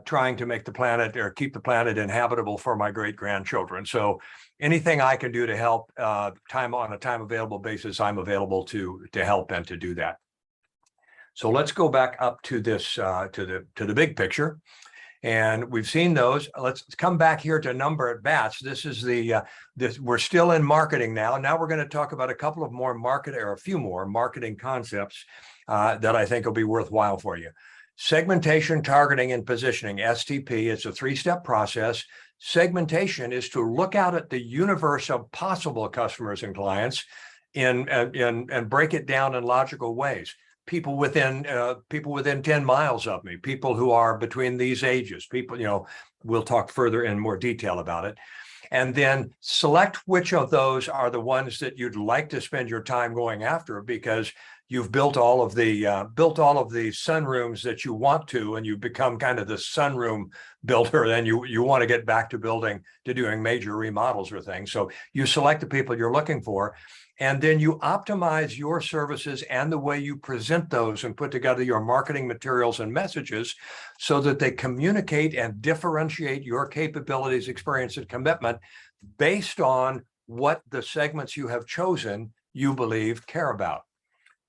trying to make the planet or keep the planet inhabitable for my great grandchildren. So anything I can do to help on a time available basis, I'm available to help and to do that. So let's go back up to this to the big picture, and we've seen those. Let's come back here to number at bats. This is we're still in marketing now. Now we're going to talk about a few more marketing concepts that I think will be worthwhile for you. Segmentation, targeting, and positioning, STP. It's a 3-step process. Segmentation is to look out at the universe of possible customers and clients and break it down in logical ways. People within 10 miles of me, people who are between these ages, people, we'll talk further in more detail about it. And then select which of those are the ones that you'd like to spend your time going after, because you've built all of the sunrooms that you want to, and you've become kind of the sunroom builder. Then you want to get back to doing major remodels or things. So you select the people you're looking for, and then you optimize your services and the way you present those and put together your marketing materials and messages so that they communicate and differentiate your capabilities, experience, and commitment based on what the segments you have chosen you believe care about.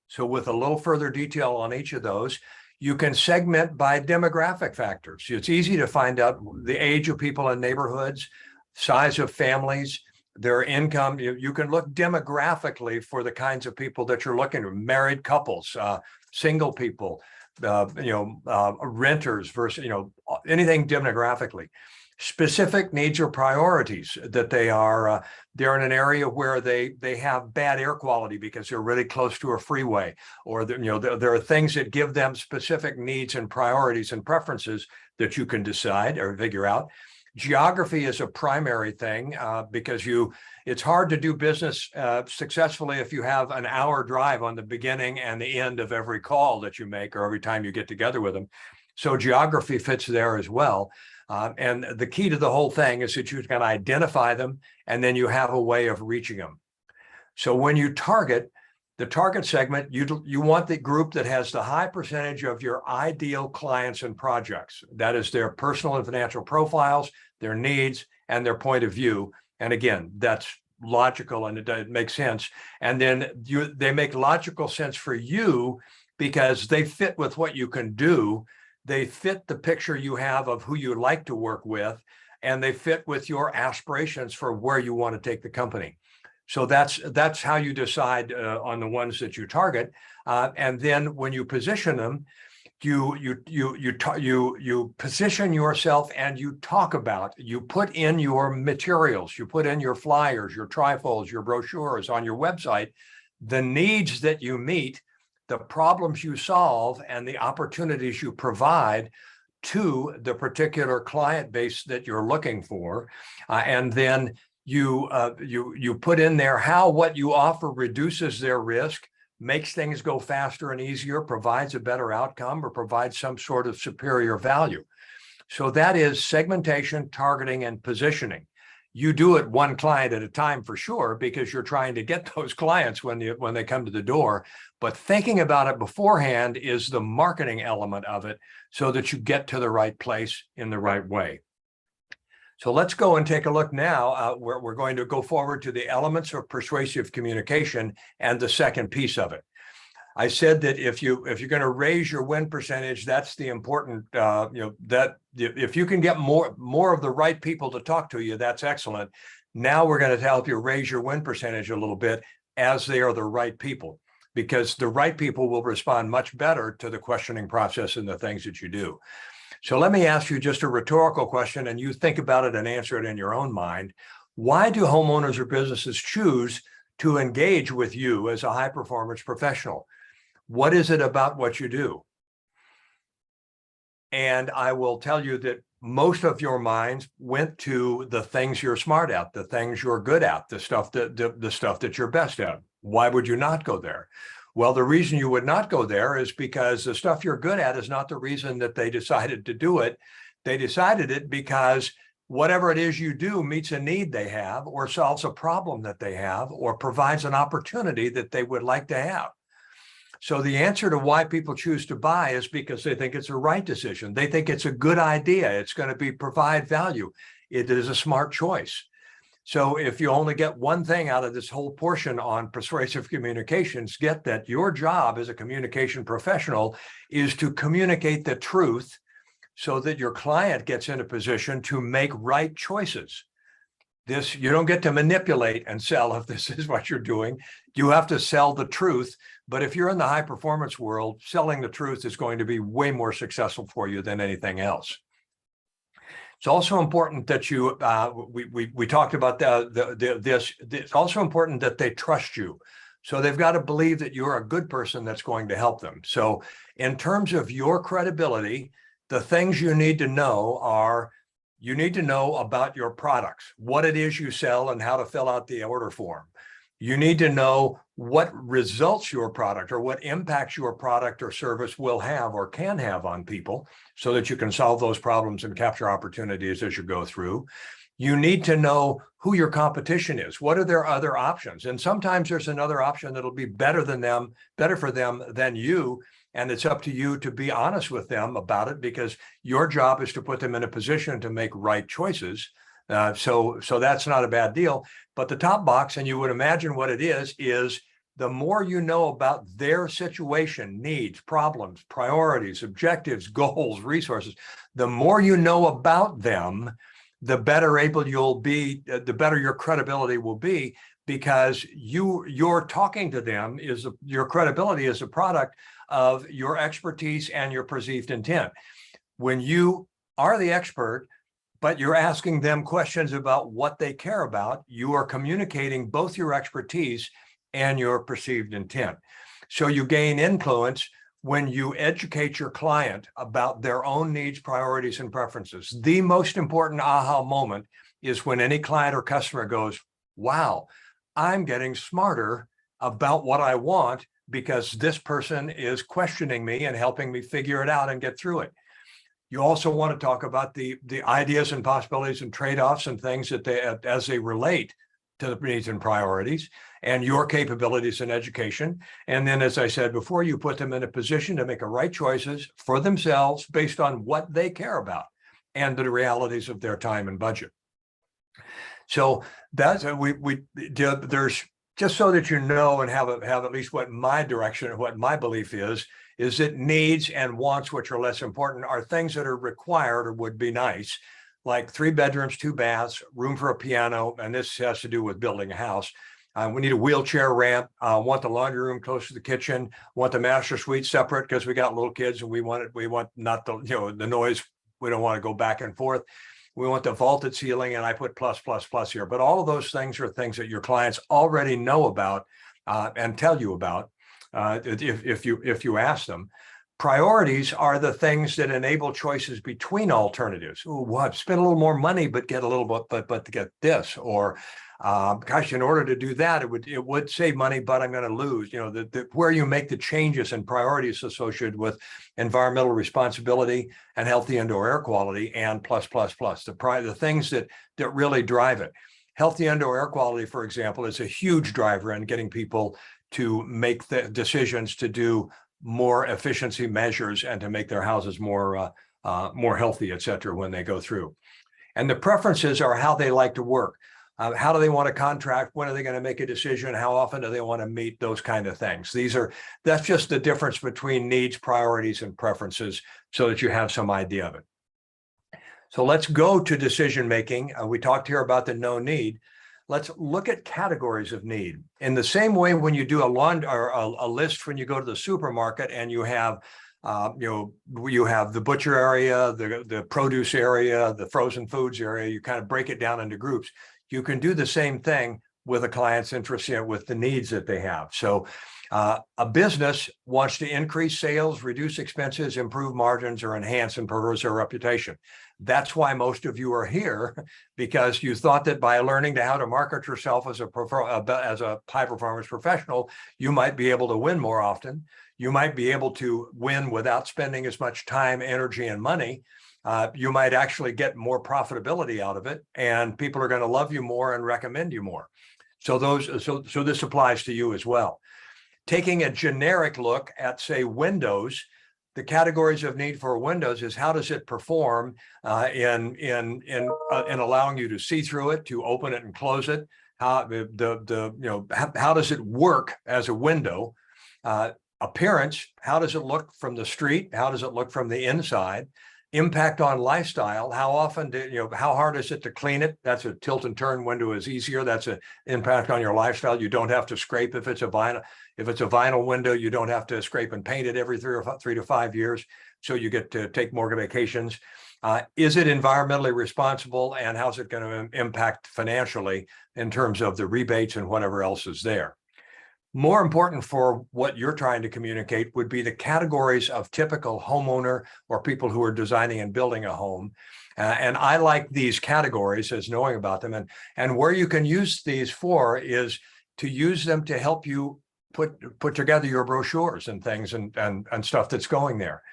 So with a little further detail on each of those, you can segment by demographic factors. It's easy to find out the age of people in neighborhoods, size of families, their income. You can look demographically for the kinds of people that you're looking at: married couples, single people, renters versus, anything demographically. Specific needs or priorities that they're in an area where they have bad air quality because they're really close to a freeway, or there are things that give them specific needs and priorities and preferences that you can decide or figure out. Geography is a primary thing because it's hard to do business successfully if you have an hour drive on the beginning and the end of every call that you make or every time you get together with them. So geography fits there as well. And the key to the whole thing is that you can identify them, and then you have a way of reaching them. So when you target the target segment, you want the group that has the high percentage of your ideal clients and projects. That is their personal and financial profiles, their needs, and their point of view. And again, that's logical and it makes sense. And then they make logical sense for you because they fit with what you can do. They fit the picture you have of who you like to work with, and they fit with your aspirations for where you want to take the company. So that's how you decide on the ones that you target, and then when you position them, you position yourself and you talk about. You put in your materials, you put in your flyers, your trifolds, your brochures on your website, the needs that you meet, the problems you solve, and the opportunities you provide to the particular client base that you're looking for, and then you put in there how what you offer reduces their risk, makes things go faster and easier, provides a better outcome, or provides some sort of superior value. So that is segmentation, targeting, and positioning. You do it one client at a time for sure, because you're trying to get those clients when they come to the door. But thinking about it beforehand is the marketing element of it, so that you get to the right place in the right way. So let's go and take a look now. We're going to go forward to the elements of persuasive communication and the second piece of it. I said that if you're going to raise your win percentage, that's the important, that if you can get more of the right people to talk to you, that's excellent. Now we're going to help you raise your win percentage a little bit, as they are the right people, because the right people will respond much better to the questioning process and the things that you do. So let me ask you just a rhetorical question, and you think about it and answer it in your own mind. Why do homeowners or businesses choose to engage with you as a high performance professional? What is it about what you do? And I will tell you that most of your minds went to the things you're smart at, the things you're good at, the stuff that you're best at. Why would you not go there? Well, the reason you would not go there is because the stuff you're good at is not the reason that they decided to do it. They decided it because whatever it is you do meets a need they have, or solves a problem that they have, or provides an opportunity that they would like to have. So the answer to why people choose to buy is because they think it's a right decision. They think it's a good idea. It's going to provide value. It is a smart choice. So if you only get one thing out of this whole portion on persuasive communications, get that your job as a communication professional is to communicate the truth so that your client gets in a position to make right choices. This, you don't get to manipulate and sell if this is what you're doing. You have to sell the truth. But if you're in the high performance world, selling the truth is going to be way more successful for you than anything else. It's also important that you, we talked about this. It's also important that they trust you. So they've got to believe that you're a good person that's going to help them. So in terms of your credibility, the things you need to know are, you need to know about your products, what it is you sell and how to fill out the order form. You need to know what results your product or what impacts your product or service will have or can have on people so that you can solve those problems and capture opportunities as you go through. You need to know who your competition is. What are their other options? And sometimes there's another option that'll be better for them than you. And it's up to you to be honest with them about it, because your job is to put them in a position to make right choices. So that's not a bad deal. But the top box, and you would imagine what it is the more you know about their situation, needs, problems, priorities, objectives, goals, resources, the more you know about them, the better able you'll be, the better your credibility will be, because you're talking to them your credibility is a product of your expertise and your perceived intent. When you are the expert, but you're asking them questions about what they care about, you are communicating both your expertise and your perceived intent. So you gain influence when you educate your client about their own needs, priorities, and preferences. The most important aha moment is when any client or customer goes, wow, I'm getting smarter about what I want because this person is questioning me and helping me figure it out and get through it. You also want to talk about the ideas and possibilities and trade-offs and things that as they relate to the needs and priorities and your capabilities in education. And then, as I said before, you put them in a position to make the right choices for themselves based on what they care about and the realities of their time and budget. So that's there's, just so that you know and have at least what my direction and what my belief is that needs and wants, which are less important, are things that are required or would be nice, like 3 bedrooms, 2 baths, room for a piano, and this has to do with building a house. We need a wheelchair ramp, want the laundry room close to the kitchen, want the master suite separate because we got little kids and we want not the, the noise, we don't want to go back and forth. We want the vaulted ceiling, and I put plus, plus, plus here. But all of those things are things that your clients already know about and tell you about if you ask them. Priorities are the things that enable choices between alternatives. Oh, what? Spend a little more money, but get a little bit, but to get this, or gosh, in order to do that, it would save money, but I'm going to lose. Where you make the changes and priorities associated with environmental responsibility and healthy indoor air quality and plus, plus, plus, the things that really drive it. Healthy indoor air quality, for example, is a huge driver in getting people to make the decisions to do more efficiency measures and to make their houses more healthy, et cetera, when they go through. And the preferences are how they like to work. How do they want to contract? When are they going to make a decision? How often do they want to meet? Those kind of things. That's just the difference between needs, priorities, and preferences, so that you have some idea of it. So let's go to decision making. We talked here about the no need. Let's look at categories of need. In the same way, when you do a list when you go to the supermarket and you have You have the butcher area, the produce area, the frozen foods area. You kind of break it down into groups. You can do the same thing with a client's interest with the needs that they have. So a business wants to increase sales, reduce expenses, improve margins, or enhance and preserve their reputation. That's why most of you are here, because you thought that by learning how to market yourself as a high performance professional, you might be able to win more often. You might be able to win without spending as much time, energy, and money. You might actually get more profitability out of it, and people are going to love you more and recommend you more. So this applies to you as well. Taking a generic look at, say, Windows, the categories of need for Windows is how does it perform in allowing you to see through it, to open it and close it. How does it work as a window? Appearance, how does it look from the street? How does it look from the inside? Impact on lifestyle, how often how hard is it to clean it? That's a tilt and turn window is easier. That's an impact on your lifestyle. You don't have to scrape if it's a vinyl window. You don't have to scrape and paint it every 3 to 5 years. So you get to take more vacations. Is it environmentally responsible, and how's it going to impact financially in terms of the rebates and whatever else is there? More important for what you're trying to communicate would be the categories of typical homeowner or people who are designing and building a home. And I like these categories as knowing about them. And where you can use these for is to use them to help you put together your brochures and things and stuff that's going there.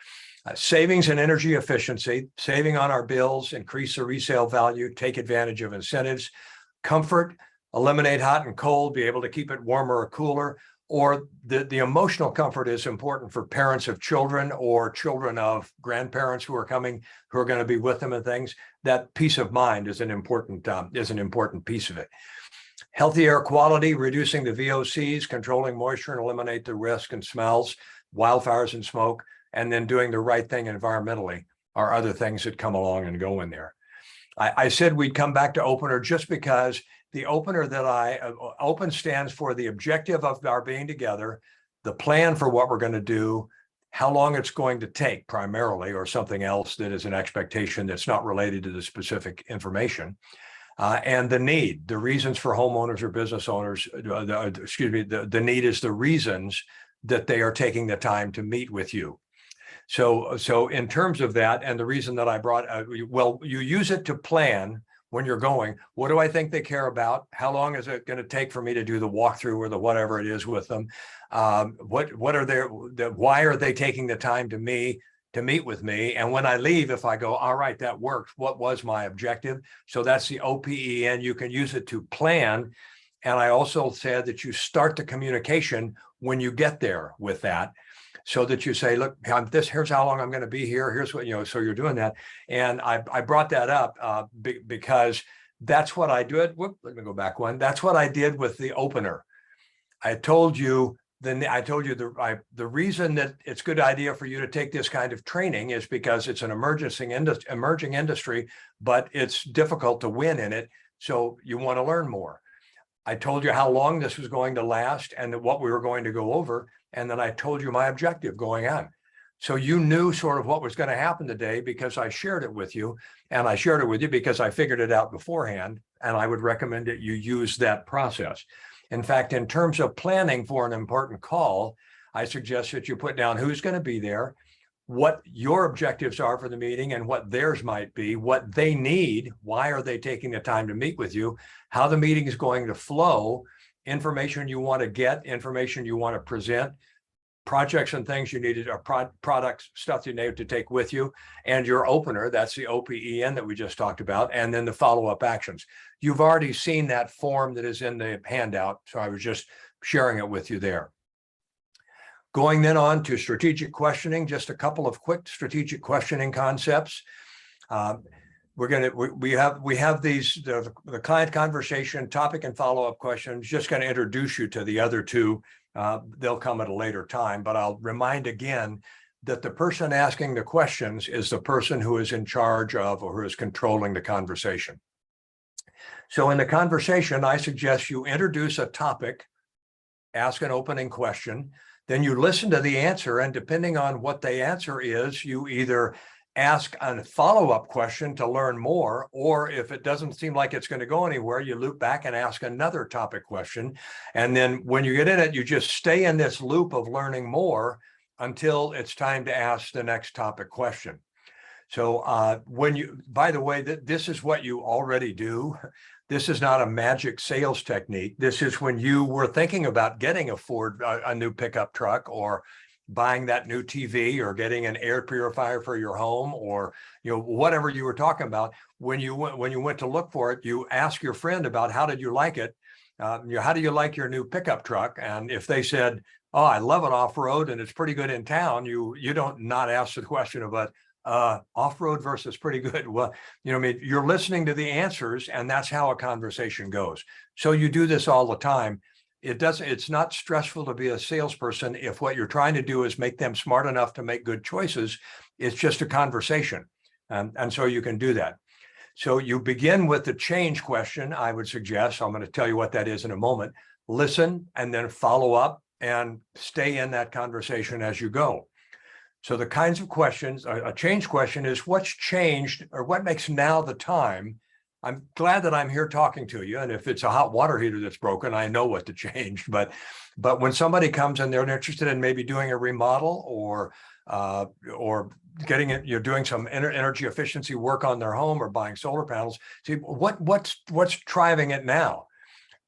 Savings and energy efficiency, saving on our bills, increase the resale value, take advantage of incentives, comfort, eliminate hot and cold, be able to keep it warmer or cooler, or the emotional comfort is important for parents of children or children of grandparents who are going to be with them and things. That peace of mind is an important piece of it. Healthy air quality, reducing the VOCs, controlling moisture and eliminate the risk and smells, wildfires and smoke, and then doing the right thing environmentally are other things that come along and go in there. I said we'd come back to opener just because the opener that open stands for the objective of our being together, the plan for what we're going to do, how long it's going to take primarily, or something else that is an expectation that's not related to the specific information, and the need, the reasons for homeowners or business owners, the need is the reasons that they are taking the time to meet with you. So in terms of that, and the reason that I brought, you use it to plan when you're going, what do I think they care about? How long is it going to take for me to do the walkthrough or the whatever it is with them? Why are they taking the time to meet with me? And when I leave, if I go, all right, that worked, what was my objective? So that's the OPEN. You can use it to plan. And I also said that you start the communication when you get there with that, so that you say, look, here's how long I'm going to be here. Here's what, so you're doing that. And I brought that up because that's what I did. Let me go back one. That's what I did with the opener. I told you the reason that it's a good idea for you to take this kind of training is because it's an emerging industry, but it's difficult to win in it. So you want to learn more. I told you how long this was going to last and what we were going to go over. And then I told you my objective going on. So you knew sort of what was going to happen today because I shared it with you, and I shared it with you because I figured it out beforehand, and I would recommend that you use that process. In fact, in terms of planning for an important call, I suggest that you put down who's going to be there, what your objectives are for the meeting and what theirs might be, what they need, why are they taking the time to meet with you, how the meeting is going to flow, information you want to get, information you want to present, projects and things you needed, or products, stuff you need to take with you, and your opener, that's the OPEN that we just talked about, and then the follow-up actions. You've already seen that form that is in the handout, so I was just sharing it with you there. Going then on to strategic questioning, just a couple of quick strategic questioning concepts. We have these, the client conversation, topic and follow-up questions, just going to introduce you to the other two. They'll come at a later time, but I'll remind again that the person asking the questions is the person who is in charge of or who is controlling the conversation. So in the conversation, I suggest you introduce a topic, ask an opening question, Then you listen to the answer, and depending on what the answer is, you either ask a follow-up question to learn more, or if it doesn't seem like it's going to go anywhere, you loop back and ask another topic question. And then when you get in it, you just stay in this loop of learning more until it's time to ask the next topic question. So when you, by the way, this is what you already do. This is not a magic sales technique. This is when you were thinking about getting a new pickup truck, or buying that new TV, or getting an air purifier for your home, or whatever you were talking about. When you went to look for it, you ask your friend about how did you like it? How do you like your new pickup truck? And if they said, "Oh, I love it off-road and it's pretty good in town," you don't not ask the question about off-road versus pretty good. Well, I mean, you're listening to the answers, and that's how a conversation goes. So you do this all the time. It's not stressful to be a salesperson if what you're trying to do is make them smart enough to make good choices. It's just a conversation. And so you can do that. So you begin with the change question, I would suggest. I'm going to tell you what that is in a moment. Listen, and then follow up, and stay in that conversation as you go. So the kinds of questions, a change question is what's changed, or what makes now the time. I'm glad that I'm here talking to you. And if it's a hot water heater that's broken, I know what to change. But when somebody comes and they're interested in maybe doing a remodel, or getting it, you're doing some energy efficiency work on their home, or buying solar panels, see what's driving it now.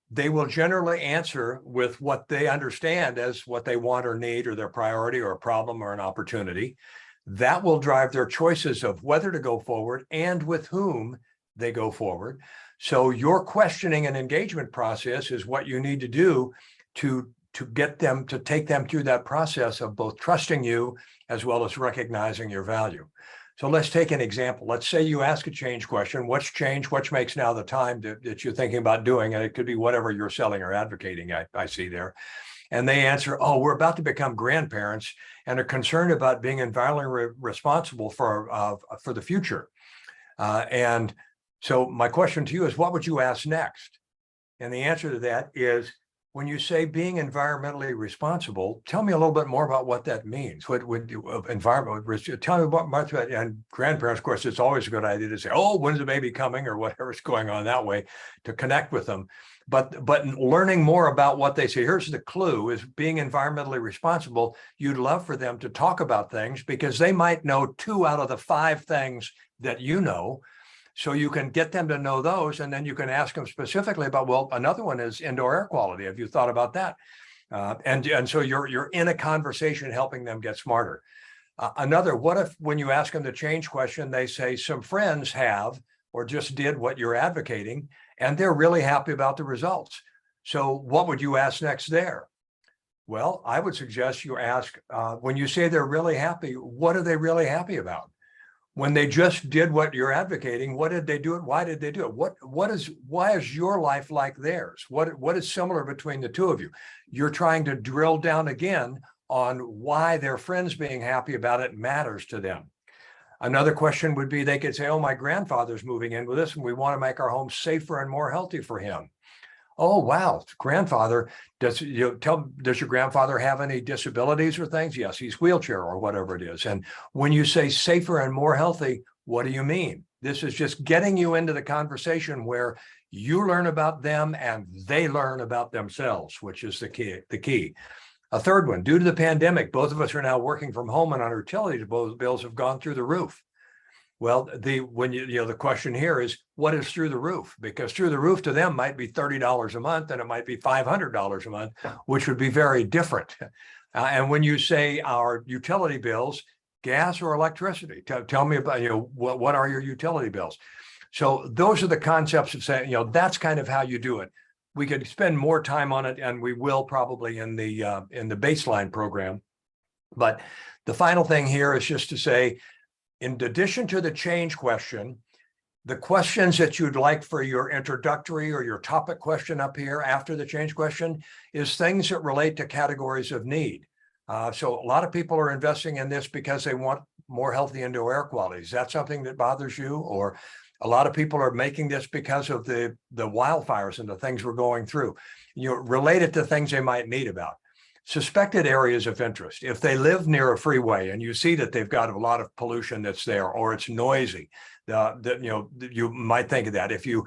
They will generally answer with what they understand as what they want or need, or their priority, or a problem, or an opportunity. That will drive their choices of whether to go forward and with whom they go forward. So your questioning and engagement process is what you need to do to get them, to take them through that process of both trusting you as well as recognizing your value. So let's take an example. Let's say you ask a change question. What's changed? What makes now the time that you're thinking about doing? And it could be whatever you're selling or advocating, I see there. And they answer, "Oh, we're about to become grandparents and are concerned about being environmentally responsible for the future." And so my question to you is, what would you ask next? And the answer to that is, when you say being environmentally responsible, tell me a little bit more about what that means. What would tell me about that? And grandparents, of course, it's always a good idea to say, "Oh, when's the baby coming?" or whatever's going on that way, to connect with them. But learning more about what they say, here's the clue, is being environmentally responsible. You'd love for them to talk about things, because they might know 2 out of the 5 things that you know. So you can get them to know those, and then you can ask them specifically about, well, another one is indoor air quality. Have you thought about that? And so you're in a conversation helping them get smarter. Another, what if when you ask them the change question, they say some friends have or just did what you're advocating, and they're really happy about the results. So what would you ask next there? Well, I would suggest you ask, when you say they're really happy, what are they really happy about? When they just did what you're advocating, what did they do it? Why did they do it? Why is your life like theirs? What is similar between the two of you? You're trying to drill down again on why their friends being happy about it matters to them. Another question would be, they could say, "Oh, my grandfather's moving in with us, and we want to make our home safer and more healthy for him." "Oh, wow, grandfather, does your grandfather have any disabilities or things?" "Yes, he's wheelchair," or whatever it is. And when you say safer and more healthy, what do you mean? This is just getting you into the conversation where you learn about them and they learn about themselves, which is the key. A third one, due to the pandemic, both of us are now working from home, and our utility bills have gone through the roof. Well, the question here is, what is through the roof? Because through the roof to them might be $30 a month, and it might be $500 a month, which would be very different. And when you say our utility bills, gas or electricity, tell me about, what are your utility bills? So those are the concepts of saying, that's kind of how you do it. We could spend more time on it, and we will probably in the baseline program. But the final thing here is just to say, in addition to the change question, the questions that you'd like for your introductory or your topic question up here after the change question is things that relate to categories of need. So a lot of people are investing in this because they want more healthy indoor air quality. Is that something that bothers you? Or a lot of people are making this because of the wildfires and the things we're going through, related to things they might need about. Suspected areas of interest. If they live near a freeway and you see that they've got a lot of pollution that's there, or it's noisy, you might think of that. If you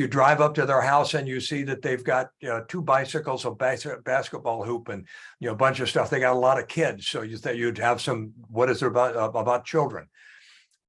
drive up to their house and you see that they've got 2 bicycles, a basketball hoop, and a bunch of stuff, they got a lot of kids. So you think you'd have some. What is there about children?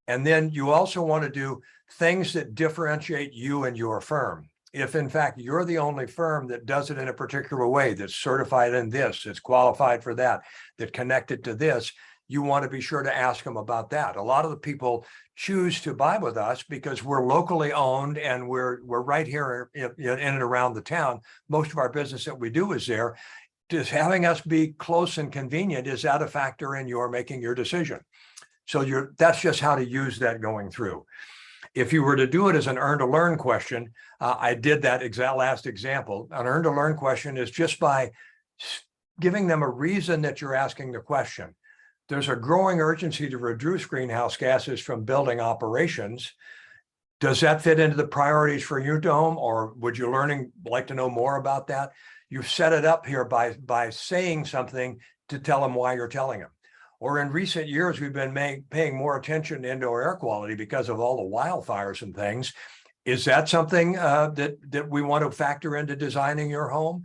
And then you also want to do things that differentiate you and your firm. If in fact you're the only firm that does it in a particular way, that's certified in this, that's qualified for that, that connected to this, you want to be sure to ask them about that. A lot of the people choose to buy with us because we're locally owned and we're right here in and around the town. Most of our business that we do is there. Just having us be close and convenient, is that a factor in your making your decision? So that's just how to use that going through. If you were to do it as an earn to learn question, I did that exact last example. An earn to learn question is just by giving them a reason that you're asking the question. There's a growing urgency to reduce greenhouse gases from building operations. Does that fit into the priorities for your dome, or would you like to know more about that? You've set it up here by saying something to tell them why you're telling them. Or in recent years, we've been paying more attention to indoor air quality because of all the wildfires and things. Is that something that we want to factor into designing your home?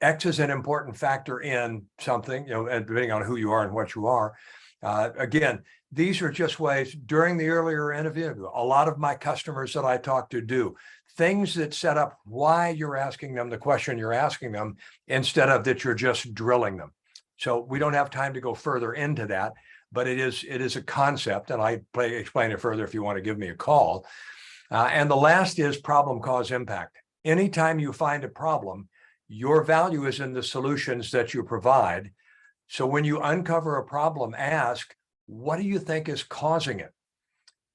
X is an important factor in something, and depending on who you are and what you are. Again, these are just ways during the earlier interview. A lot of my customers that I talk to do things that set up why you're asking them the question you're asking them, instead of that you're just drilling them. So we don't have time to go further into that, but it is a concept, and I explain it further if you want to give me a call. And the last is problem, cause, impact. Anytime you find a problem, your value is in the solutions that you provide. So when you uncover a problem, ask, what do you think is causing it?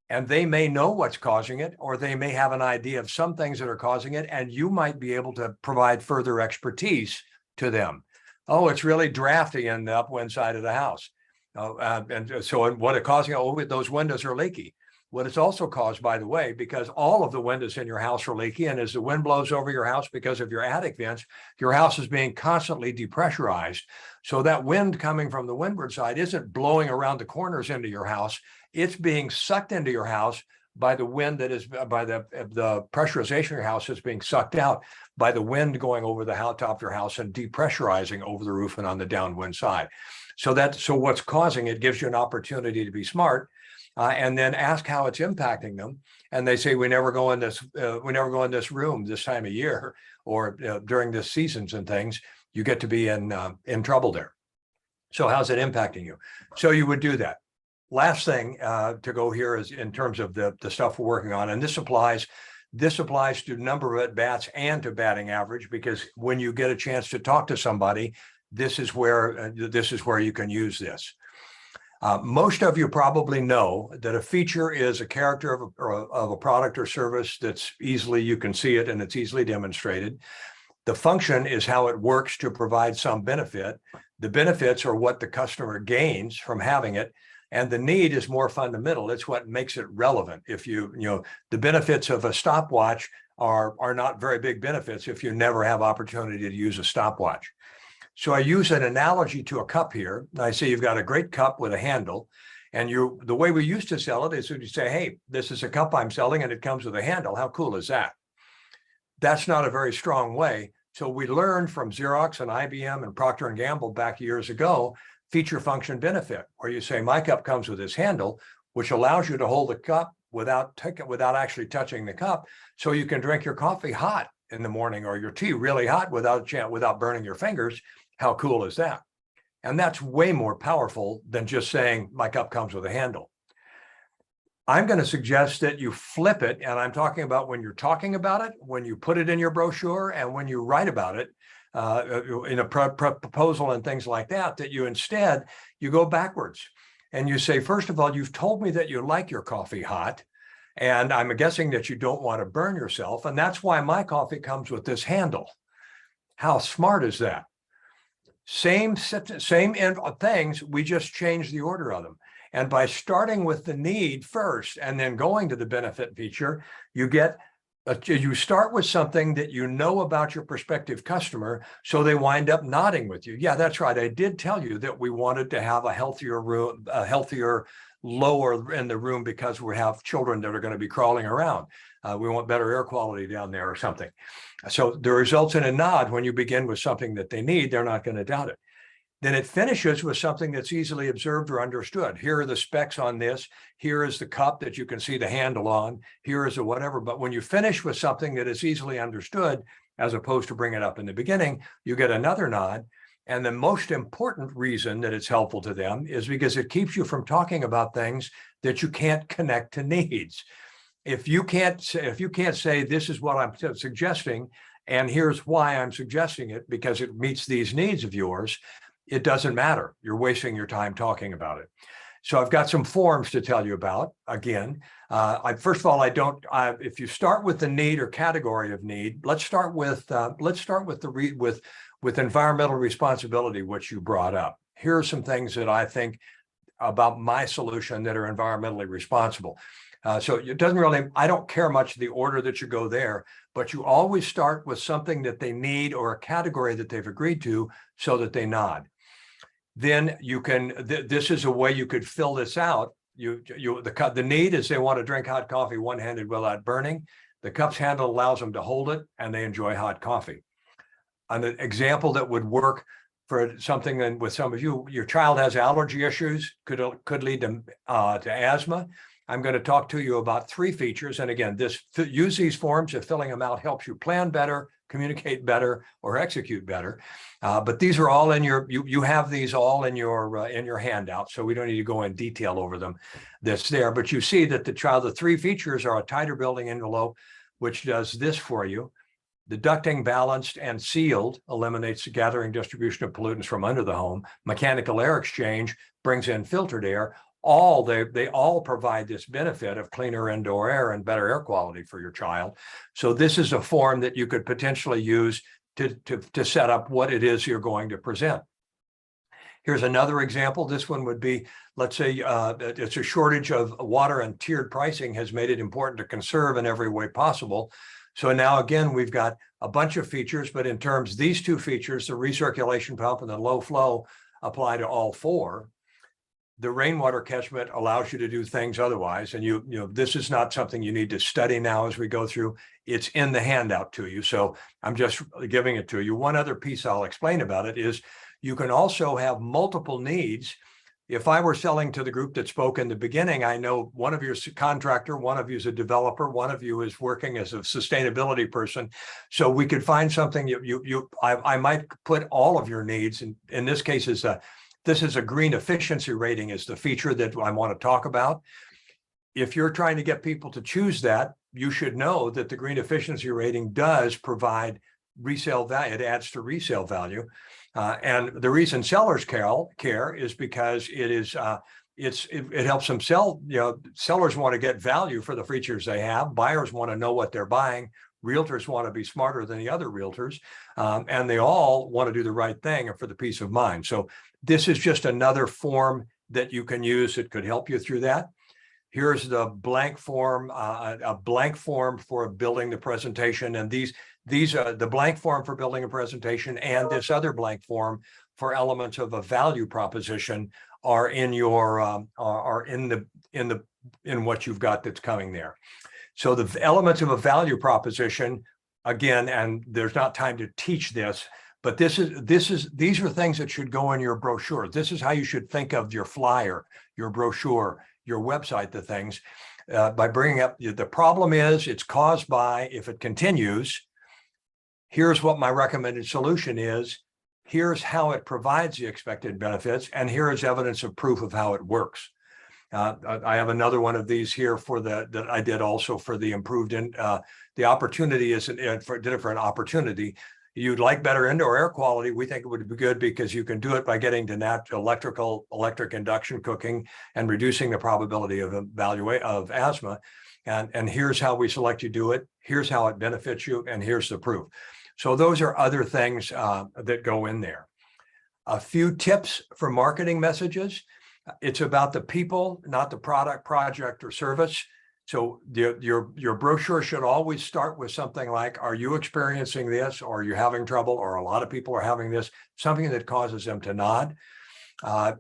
And they may know what's causing it, or they may have an idea of some things that are causing it, and you might be able to provide further expertise to them. Oh, it's really drafty in the upwind side of the house. And so what it's causing, those windows are leaky. What it's also caused, by the way, because all of the windows in your house are leaky, and as the wind blows over your house because of your attic vents, your house is being constantly depressurized. So that wind coming from the windward side isn't blowing around the corners into your house. It's being sucked into your house by the wind that is, by the pressurization of your house is being sucked out by the wind going over the top of your house and depressurizing over the roof and on the downwind side. So what's causing it gives you an opportunity to be smart. And then ask how it's impacting them. And they say, we never go in this room this time of year, or during the seasons and things. You get to be in trouble there. So how's it impacting you? So you would do that. Last thing to go here is in terms of the stuff we're working on, and this applies to number of at bats and to batting average, because when you get a chance to talk to somebody, this is where you can use this. Most of you probably know that a feature is a character of a product or service that's you can see it and it's easily demonstrated. The function is how it works to provide some benefit. The benefits are what the customer gains from having it. And the need is more fundamental. It's what makes it relevant. If the benefits of a stopwatch are not very big benefits if you never have opportunity to use a stopwatch. So I use an analogy to a cup here. I say you've got a great cup with a handle, and the way we used to sell it is you say, hey, this is a cup I'm selling and it comes with a handle. How cool is that? That's not a very strong way. So we learned from Xerox and IBM and Procter & Gamble back years ago, feature function benefit, where you say my cup comes with this handle, which allows you to hold the cup without actually touching the cup, so you can drink your coffee hot in the morning or your tea really hot without burning your fingers. How cool is that? And that's way more powerful than just saying my cup comes with a handle. I'm going to suggest that you flip it, and I'm talking about when you're talking about it, when you put it in your brochure, and when you write about it in a proposal and things like that, that you go backwards and you say, first of all, you've told me that you like your coffee hot, and I'm guessing that you don't want to burn yourself, and that's why my coffee comes with this handle. How smart is that? Same things, we just change the order of them. And by starting with the need first and then going to the benefit feature, you get You start with something that you know about your prospective customer, so they wind up nodding with you. Yeah, that's right. I did tell you that we wanted to have a healthier room, a healthier lower in the room because we have children that are going to be crawling around. We want better air quality down there or something. So the results in a nod when you begin with something that they need, they're not going to doubt it. Then it finishes with something that's easily observed or understood. Here are the specs on this. Here is the cup that you can see the handle on. Here is a whatever. But when you finish with something that is easily understood, as opposed to bring it up in the beginning, you get another nod. And the most important reason that it's helpful to them is because it keeps you from talking about things that you can't connect to needs. If you can't say this is what I'm suggesting, and here's why I'm suggesting it, because it meets these needs of yours, it doesn't matter. You're wasting your time talking about it. So I've got some forms to tell you about. Again, first of all, if you start with the need or category of need, let's start with environmental responsibility, which you brought up. Here are some things that I think about my solution that are environmentally responsible. So it doesn't really, I don't care much the order that you go there, but you always start with something that they need or a category that they've agreed to so that they nod. Then you can, this is a way you could fill this out. The need is they want to drink hot coffee one-handed without burning. The cup's handle allows them to hold it and they enjoy hot coffee. An example that would work for something, and with some of you, your child has allergy issues, could lead to asthma. I'm going to talk to you about 3 features. And again, use these forms if filling them out helps you plan better, communicate better, or execute better. But these are all in you have these all in your handout, so we don't need to go in detail over them. That's there. But you see that the 3 features are a tighter building envelope, which does this for you. The ducting balanced and sealed eliminates the gathering distribution of pollutants from under the home. Mechanical air exchange brings in filtered air. They all provide this benefit of cleaner indoor air and better air quality for your child. So this is a form that you could potentially use to set up what it is you're going to present. Here's another example. This one would be, let's say it's a shortage of water and tiered pricing has made it important to conserve in every way possible. So now again, we've got a bunch of features, but in terms, these 2 features, the recirculation pump and the low flow, apply to all 4. The rainwater catchment allows you to do things otherwise. And this is not something you need to study now as we go through. It's in the handout to you. So I'm just giving it to you. One other piece I'll explain about it is you can also have multiple needs. If I were selling to the group that spoke in the beginning, I know one of you is a contractor, one of you is a developer, one of you is working as a sustainability person. So we could find something I might put all of your needs, and in this case this is a green efficiency rating is the feature that I want to talk about. If you're trying to get people to choose that, you should know that the green efficiency rating does provide resale value. It adds to resale value. And the reason sellers care is because it helps them sell. Sellers want to get value for the features they have. Buyers want to know what they're buying. Realtors want to be smarter than the other realtors, and they all want to do the right thing for the peace of mind. So this is just another form that you can use that could help you through that. Here's the blank form, a blank form for building the presentation, and these are the blank form for building a presentation, and this other blank form for elements of a value proposition are in your in what you've got that's coming there. So the elements of a value proposition, again, and there's not time to teach this, but these are things that should go in your brochure. This is how you should think of your flyer, your brochure, your website, the things, by bringing up the problem is it's caused by, if it continues, here's what my recommended solution is, here's how it provides the expected benefits, and here is evidence of proof of how it works. I have another one of these here that I did also for the improved the opportunity is for a different opportunity. You'd like better indoor air quality. We think it would be good because you can do it by getting to natural electric induction cooking and reducing the probability of asthma. And here's how we select you do it. Here's how it benefits you. And here's the proof. So those are other things that go in there. A few tips for marketing messages. It's about the people, not the product, project, or service. So your brochure should always start with something like, are you experiencing this? Or are you having trouble? Or a lot of people are having this, something that causes them to nod.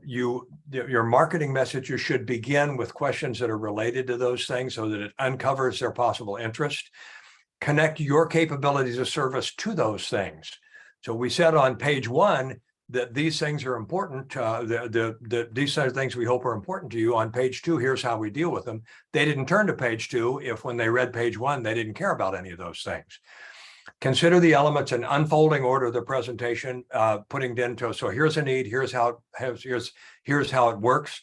Your marketing messages should begin with questions that are related to those things so that it uncovers their possible interest. Connect your capabilities of service to those things. So we said on page 1 that these things are important. These are things we hope are important to you. On page 2, here's how we deal with them. They didn't turn to page 2 if when they read page 1, they didn't care about any of those things. Consider the elements in unfolding order of the presentation, putting it into, so here's a need, here's how it works.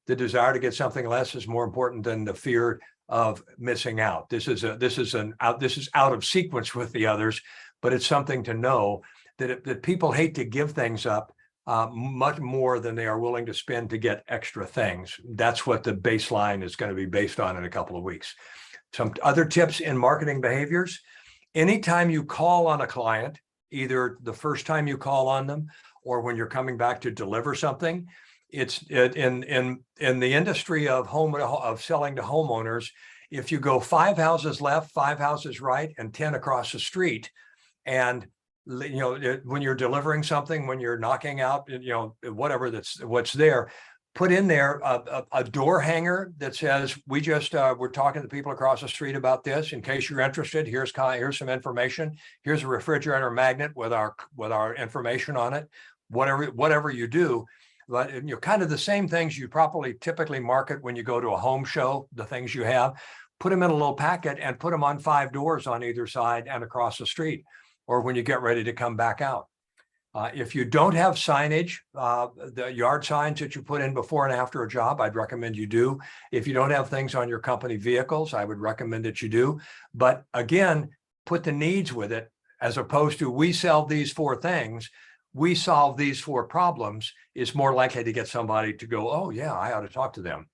The desire to get something less is more important than the fear of missing out. This is out of sequence with the others, but it's something to know that people hate to give things up much more than they are willing to spend to get extra things. That's what the baseline is going to be based on in a couple of weeks. Some other tips in marketing behaviors. Anytime you call on a client, either the first time you call on them or when you're coming back to deliver something, it's in the industry of selling to homeowners. If you go 5 houses left, 5 houses right, and 10 across the street, and when you're delivering something, when you're knocking out, whatever what's there, put in there a door hanger that says, we're talking to people across the street about this. In case you're interested, here's some information. Here's a refrigerator magnet with our information on it. Whatever you do, but kind of the same things you typically market when you go to a home show. The things you have, put them in a little packet and put them on 5 doors on either side and across the street, or when you get ready to come back out. If you don't have signage, the yard signs that you put in before and after a job, I'd recommend you do. If you don't have things on your company vehicles, I would recommend that you do. But again, put the needs with it, as opposed to we sell these 4 things, we solve these 4 problems, is more likely to get somebody to go, oh yeah, I ought to talk to them.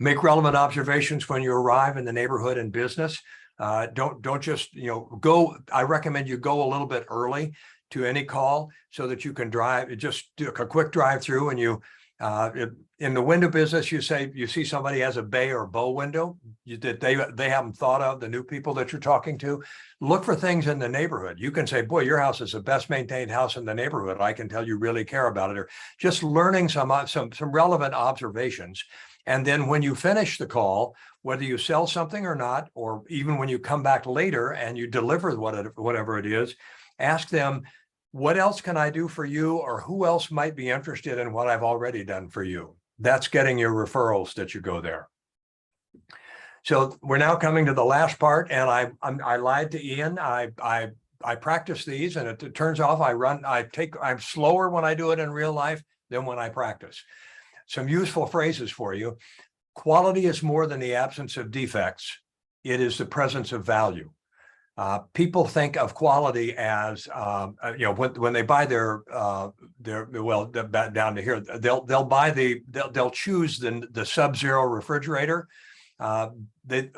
Make relevant observations when you arrive in the neighborhood and business. Don't just go. I recommend you go a little bit early to any call so that you can just do a quick drive through. And you in the window business, you see somebody has a bay or bow window that they haven't thought of, the new people that you're talking to. Look for things in the neighborhood. You can say, boy, your house is the best maintained house in the neighborhood. I can tell you really care about it. Or just learning some relevant observations. And then when you finish the call, whether you sell something or not, or even when you come back later and you deliver whatever it is, ask them, what else can I do for you? Or who else might be interested in what I've already done for you? That's getting your referrals that you go there. So we're now coming to the last part, and I lied to Ian. I practice these, and it turns off. I'm slower when I do it in real life than when I practice. Some useful phrases for you. Quality is more than the absence of defects. It is the presence of value. People think of quality as, when they buy down to here, they'll choose the Sub-Zero refrigerator. They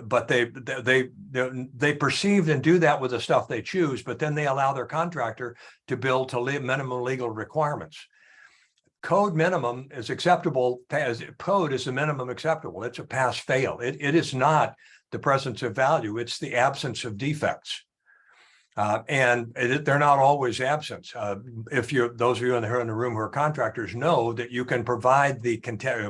perceive and do that with the stuff they choose, but then they allow their contractor to build to minimum legal requirements. Code minimum is acceptable. Code is the minimum acceptable. It's a pass fail. It is not the presence of value. It's the absence of defects. They're not always absent. Those of you in the room who are contractors know that you can provide the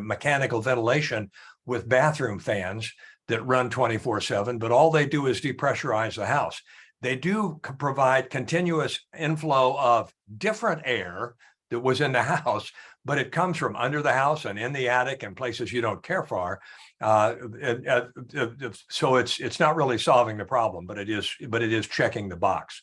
mechanical ventilation with bathroom fans that run 24/7, but all they do is depressurize the house. They do provide continuous inflow of different air that was in the house, but it comes from under the house and in the attic and places you don't care for. So it's not really solving the problem, but it is checking the box.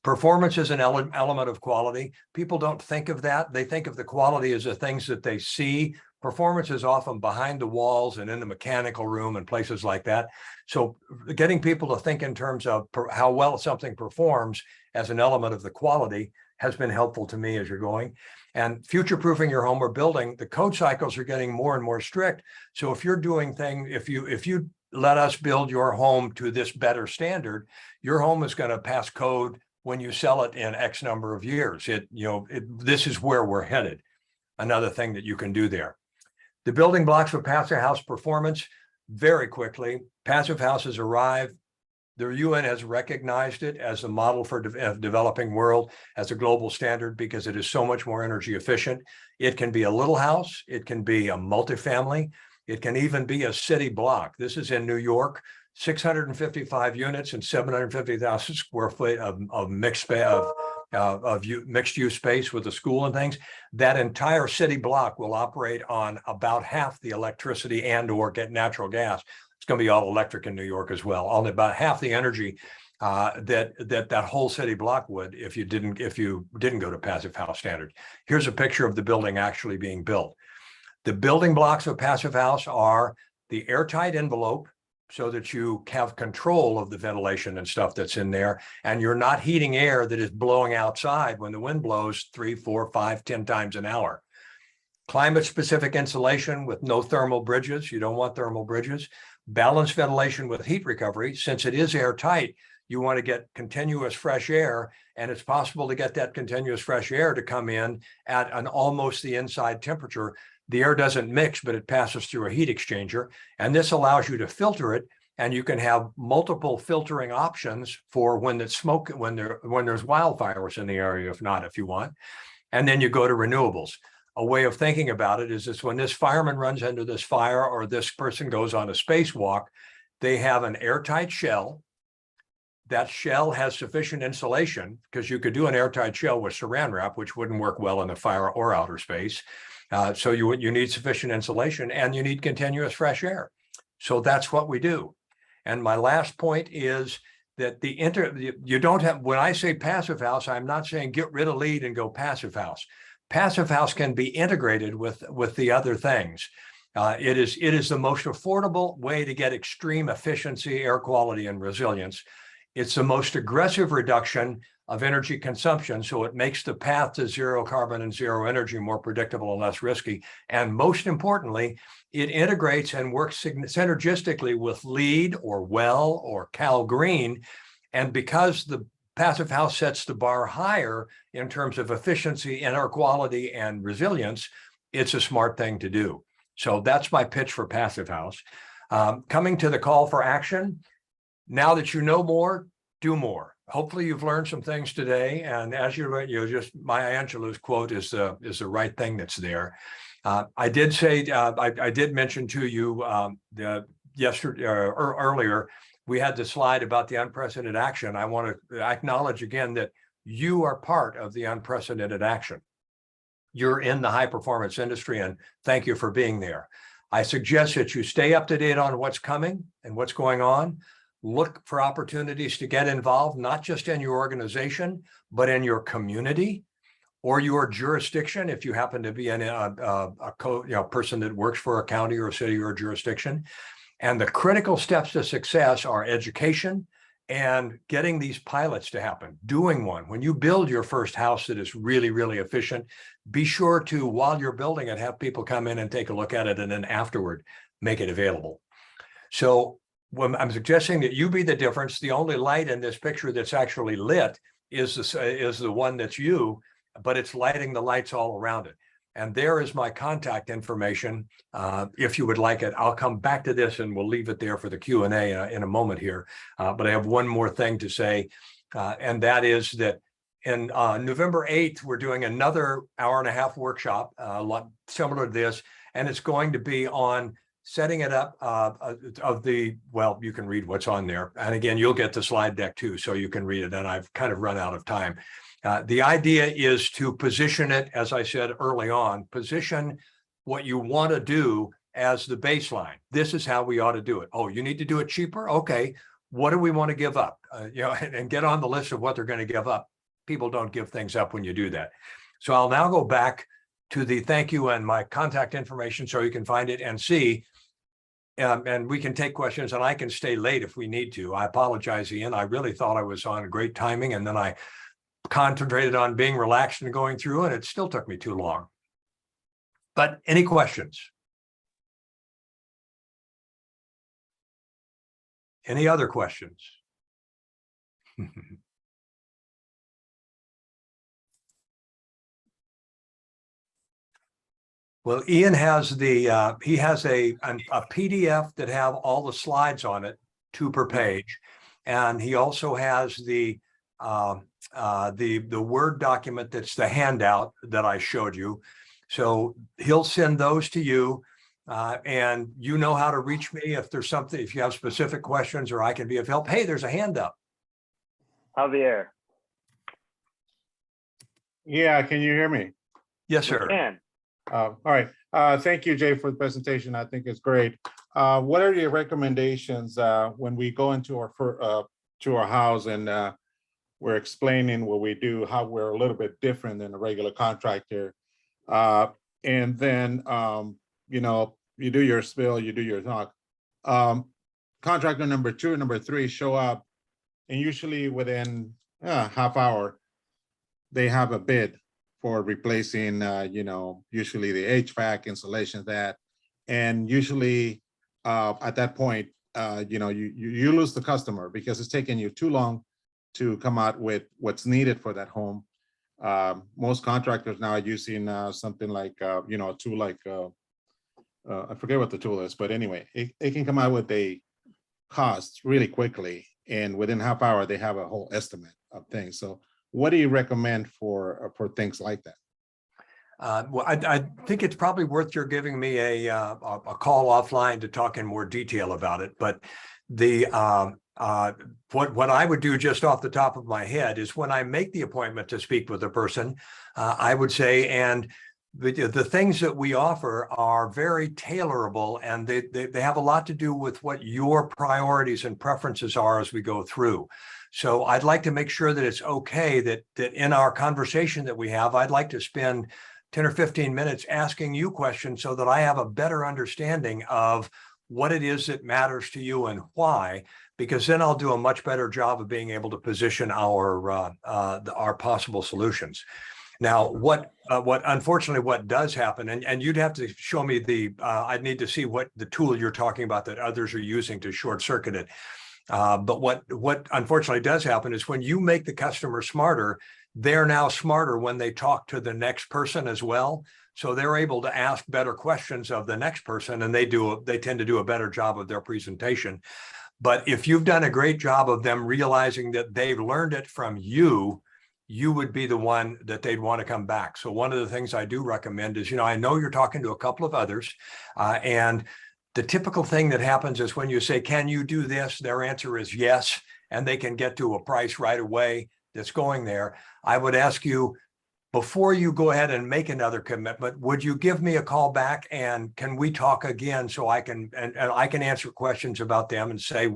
Performance is an element of quality. People don't think of that. They think of the quality as the things that they see. Performance is often behind the walls and in the mechanical room and places like that. So getting people to think in terms of how well something performs as an element of the quality has been helpful to me as you're going. And future-proofing your home or building, the code cycles are getting more and more strict. So if you're doing if you let us build your home to this better standard, your home is going to pass code when you sell it in X number of years. This is where we're headed. Another thing that you can do there. The building blocks for passive house performance. very quickly. Passive houses arrive. The UN has recognized it as a model for developing world, as a global standard, because it is so much more energy efficient. It can be a little house. It can be a multifamily. It can even be a city block. This is in New York, 655 units and 750,000 square feet of mixed use space with a school and things. That entire city block will operate on about half the electricity and or get natural gas. It's going to be all electric in New York as well. Only about half the energy that whole city block would if you didn't go to passive house standard. Here's a picture of the building actually being built. The building blocks of passive house are the airtight envelope, so that you have control of the ventilation and stuff that's in there, and you're not heating air that is blowing outside when the wind blows 3, 4, 5, 10 times an hour. Climate specific insulation with no thermal bridges. You don't want thermal bridges. Balanced ventilation with heat recovery. Since it is airtight, you want to get continuous fresh air, and it's possible to get that continuous fresh air to come in at an almost the inside temperature. The air doesn't mix, but it passes through a heat exchanger, and this allows you to filter it, and you can have multiple filtering options for when there's smoke, when there's wildfires in the area, if you want. And then you go to renewables. A way of thinking about it is this: when this fireman runs into this fire or this person goes on a spacewalk, they have an airtight shell. That shell has sufficient insulation, because you could do an airtight shell with saran wrap, which wouldn't work well in the fire or outer space. So you need sufficient insulation, and you need continuous fresh air. So that's what we do. And my last point is that you don't have, when I say passive house, I'm not saying get rid of LEED and go passive house. Passive house can be integrated with the other things. It is the most affordable way to get extreme efficiency, air quality, and resilience. It's the most aggressive reduction of energy consumption, so it makes the path to zero carbon and zero energy more predictable and less risky. And most importantly, it integrates and works synergistically with LEED or WELL or Cal Green. And because the passive house sets the bar higher in terms of efficiency, air quality, and resilience, it's a smart thing to do. So that's my pitch for passive house. Coming to the call for action. Now that you know more, do more. Hopefully you've learned some things today. And as you just Maya Angelou's quote is the right thing that's there. I did say, I did mention to you yesterday or earlier, we had the slide about the unprecedented action. I want to acknowledge again that you are part of the unprecedented action. You're in the high performance industry, and thank you for being there. I suggest that you stay up to date on what's coming and what's going on. Look for opportunities to get involved, not just in your organization, but in your community or your jurisdiction. If you happen to be a person that works for a county or a city or a jurisdiction. And the critical steps to success are education and getting these pilots to happen, doing one. When you build your first house that is really, really efficient, be sure to, while you're building it, have people come in and take a look at it, and then afterward, make it available. So when I'm suggesting that you be the difference, the only light in this picture that's actually lit is the one that's you, but it's lighting the lights all around it. And there is my contact information. If you would like it, I'll come back to this and we'll leave it there for the Q&A in a moment here. But I have one more thing to say, and that is that in November 8th, we're doing another hour-and-a-half workshop, a lot similar to this, and it's going to be on setting it up well, you can read what's on there. And again, you'll get the slide deck too, so you can read it. And I've kind of run out of time. The idea is to position it, as I said early on, position what you want to do as the baseline. This is how we ought to do it. Oh, you need to do it cheaper? Okay. What do we want to give up? And get on the list of what they're going to give up. People don't give things up when you do that. So I'll now go back to the thank you and my contact information so you can find it and see. And we can take questions, and I can stay late if we need to. I apologize, Ian. I really thought I was on great timing, and then I concentrated on being relaxed and going through, and it still took me too long. But any questions? Any other questions? Well, Ian has he has a PDF that have all the slides on it, 2 per page. And he also has the Word document that's the handout that I showed you. So he'll send those to you. And you know how to reach me if there's something, if you have specific questions or I can be of help. Hey, there's a hand up. Javier. Yeah, can you hear me? Yes, sir. Can. All right. Thank you, Jay, for the presentation. I think it's great. What are your recommendations when we go into to our house and we're explaining what we do, how we're a little bit different than a regular contractor? And then, you know, you do your spill, you do your talk. Contractor number 2 and number 3 show up, and usually within half hour, they have a bid for replacing, you know, usually the HVAC, insulation, that, and usually at that point, you know, you lose the customer because it's taking you too long to come out with what's needed for that home. Most contractors now are using something like, you know, a tool like, I forget what the tool is, but anyway, it can come out with a cost really quickly, and within half hour, they have a whole estimate of things. So what do you recommend for things like that? Well, I think it's probably worth your giving me a call offline to talk in more detail about it. But the what I would do just off the top of my head is when I make the appointment to speak with a person, I would say, and the things that we offer are very tailorable, and they have a lot to do with what your priorities and preferences are as we go through. So I'd like to make sure that it's okay that in our conversation that we have, I'd like to spend 10 or 15 minutes asking you questions so that I have a better understanding of what it is that matters to you and why, because then I'll do a much better job of being able to position our possible solutions. Now, what unfortunately what does happen, and you'd have to show me I'd need to see what the tool you're talking about that others are using to short circuit it. But what unfortunately does happen is when you make the customer smarter, they're now smarter when they talk to the next person as well. So they're able to ask better questions of the next person, and they tend to do a better job of their presentation. But if you've done a great job of them realizing that they've learned it from you, you would be the one that they'd want to come back. So one of the things I do recommend is, you know, I know you're talking to a couple of others, and the typical thing that happens is when you say, can you do this? Their answer is yes, and they can get to a price right away that's going there. I would ask you, before you go ahead and make another commitment, would you give me a call back and can we talk again so I can and I can answer questions about them and say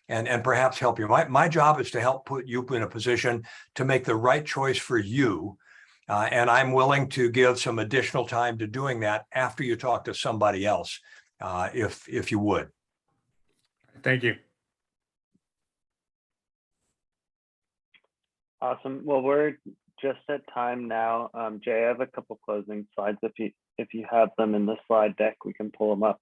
and perhaps help you. My job is to help put you in a position to make the right choice for you. And I'm willing to give some additional time to doing that after you talk to somebody else, if you would. Thank you. Awesome. Well, we're just at time now. Jay, I have a couple closing slides. If you have them in the slide deck, we can pull them up.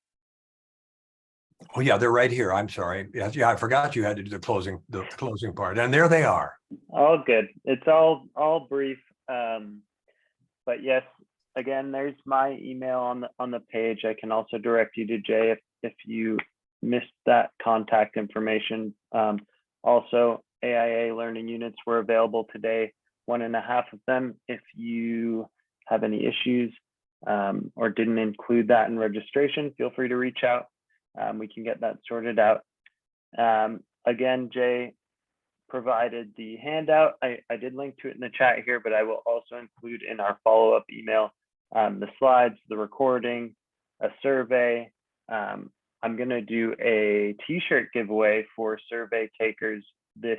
Oh yeah, they're right here. I'm sorry. Yeah, I forgot you had to do the closing part, and there they are. All good. It's all brief. But yes, again, there's my email on the page. I can also direct you to Jay if you missed that contact information. Also, AIA learning units were available today, 1.5 of them. If you have any issues or didn't include that in registration, feel free to reach out. We can get that sorted out. Again, Jay provided the handout. I did link to it in the chat here, but I will also include in our follow-up email the slides, the recording, a survey. I'm going to do a t-shirt giveaway for survey takers this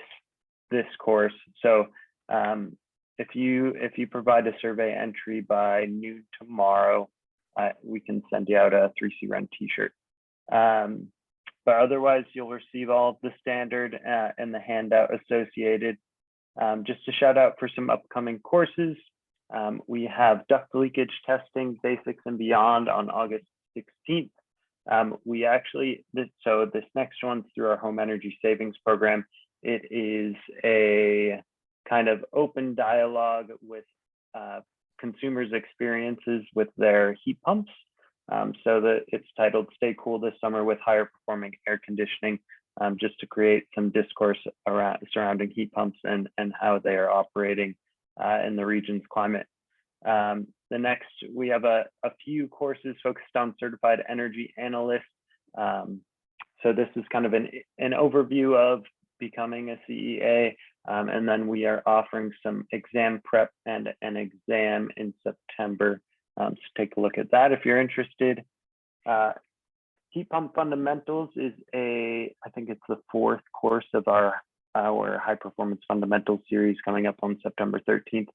course. So if you provide a survey entry by noon tomorrow, we can send you out a 3C Run t-shirt. But otherwise, you'll receive all of the standard and the handout associated. Just to shout out for some upcoming courses, we have duct leakage testing, basics and beyond on August 16th. So this next one's through our home energy savings program. It is a kind of open dialogue with consumers' experiences with their heat pumps. So that it's titled "Stay Cool This Summer with Higher Performing Air Conditioning," just to create some discourse around surrounding heat pumps and how they are operating in the region's climate. The next, we have a few courses focused on certified energy analysts. So this is kind of an overview of becoming a CEA. And then we are offering some exam prep and an exam in September. So take a look at that if you're interested. Heat pump fundamentals is I think it's the 4th course of our high performance fundamentals series coming up on September 13th.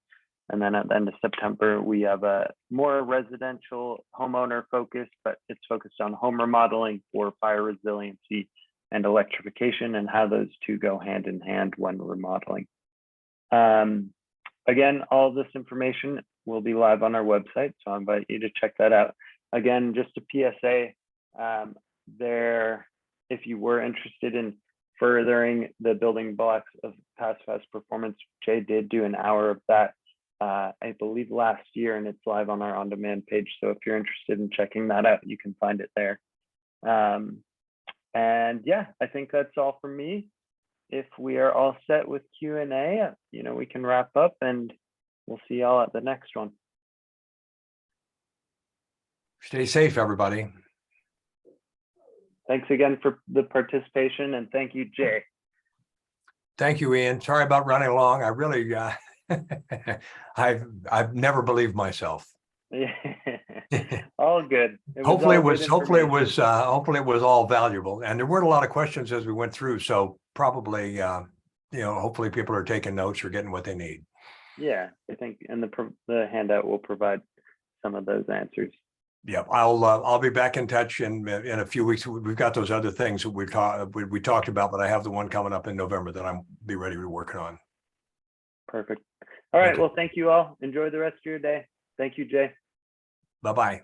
And then at the end of September, we have a more residential homeowner focus, but it's focused on home remodeling for fire resiliency and electrification and how those two go hand in hand when remodeling. Again, all this information will be live on our website, so I invite you to check that out. Again, just a PSA, if you were interested in furthering the building blocks of Pass Fast Performance, Jay did do an hour of that, I believe last year, and it's live on our on-demand page. So if you're interested in checking that out, you can find it there. And yeah, I think that's all for me. If we are all set with Q&A, we can wrap up and we'll see y'all at the next one. Stay safe, everybody. Thanks again for the participation, and thank you, Jay. Thank you, Ian. Sorry about running long. I really, I've never believed myself. All good. Hopefully it was all valuable, and there weren't a lot of questions as we went through. So probably, hopefully people are taking notes or getting what they need. Yeah, I think, and the handout will provide some of those answers. Yeah, I'll be back in touch in a few weeks. We've got those other things that we talked about, but I have the one coming up in November that I'm be ready to work on. Perfect. All right. Okay. Well, thank you all. Enjoy the rest of your day. Thank you, Jay. Bye-bye.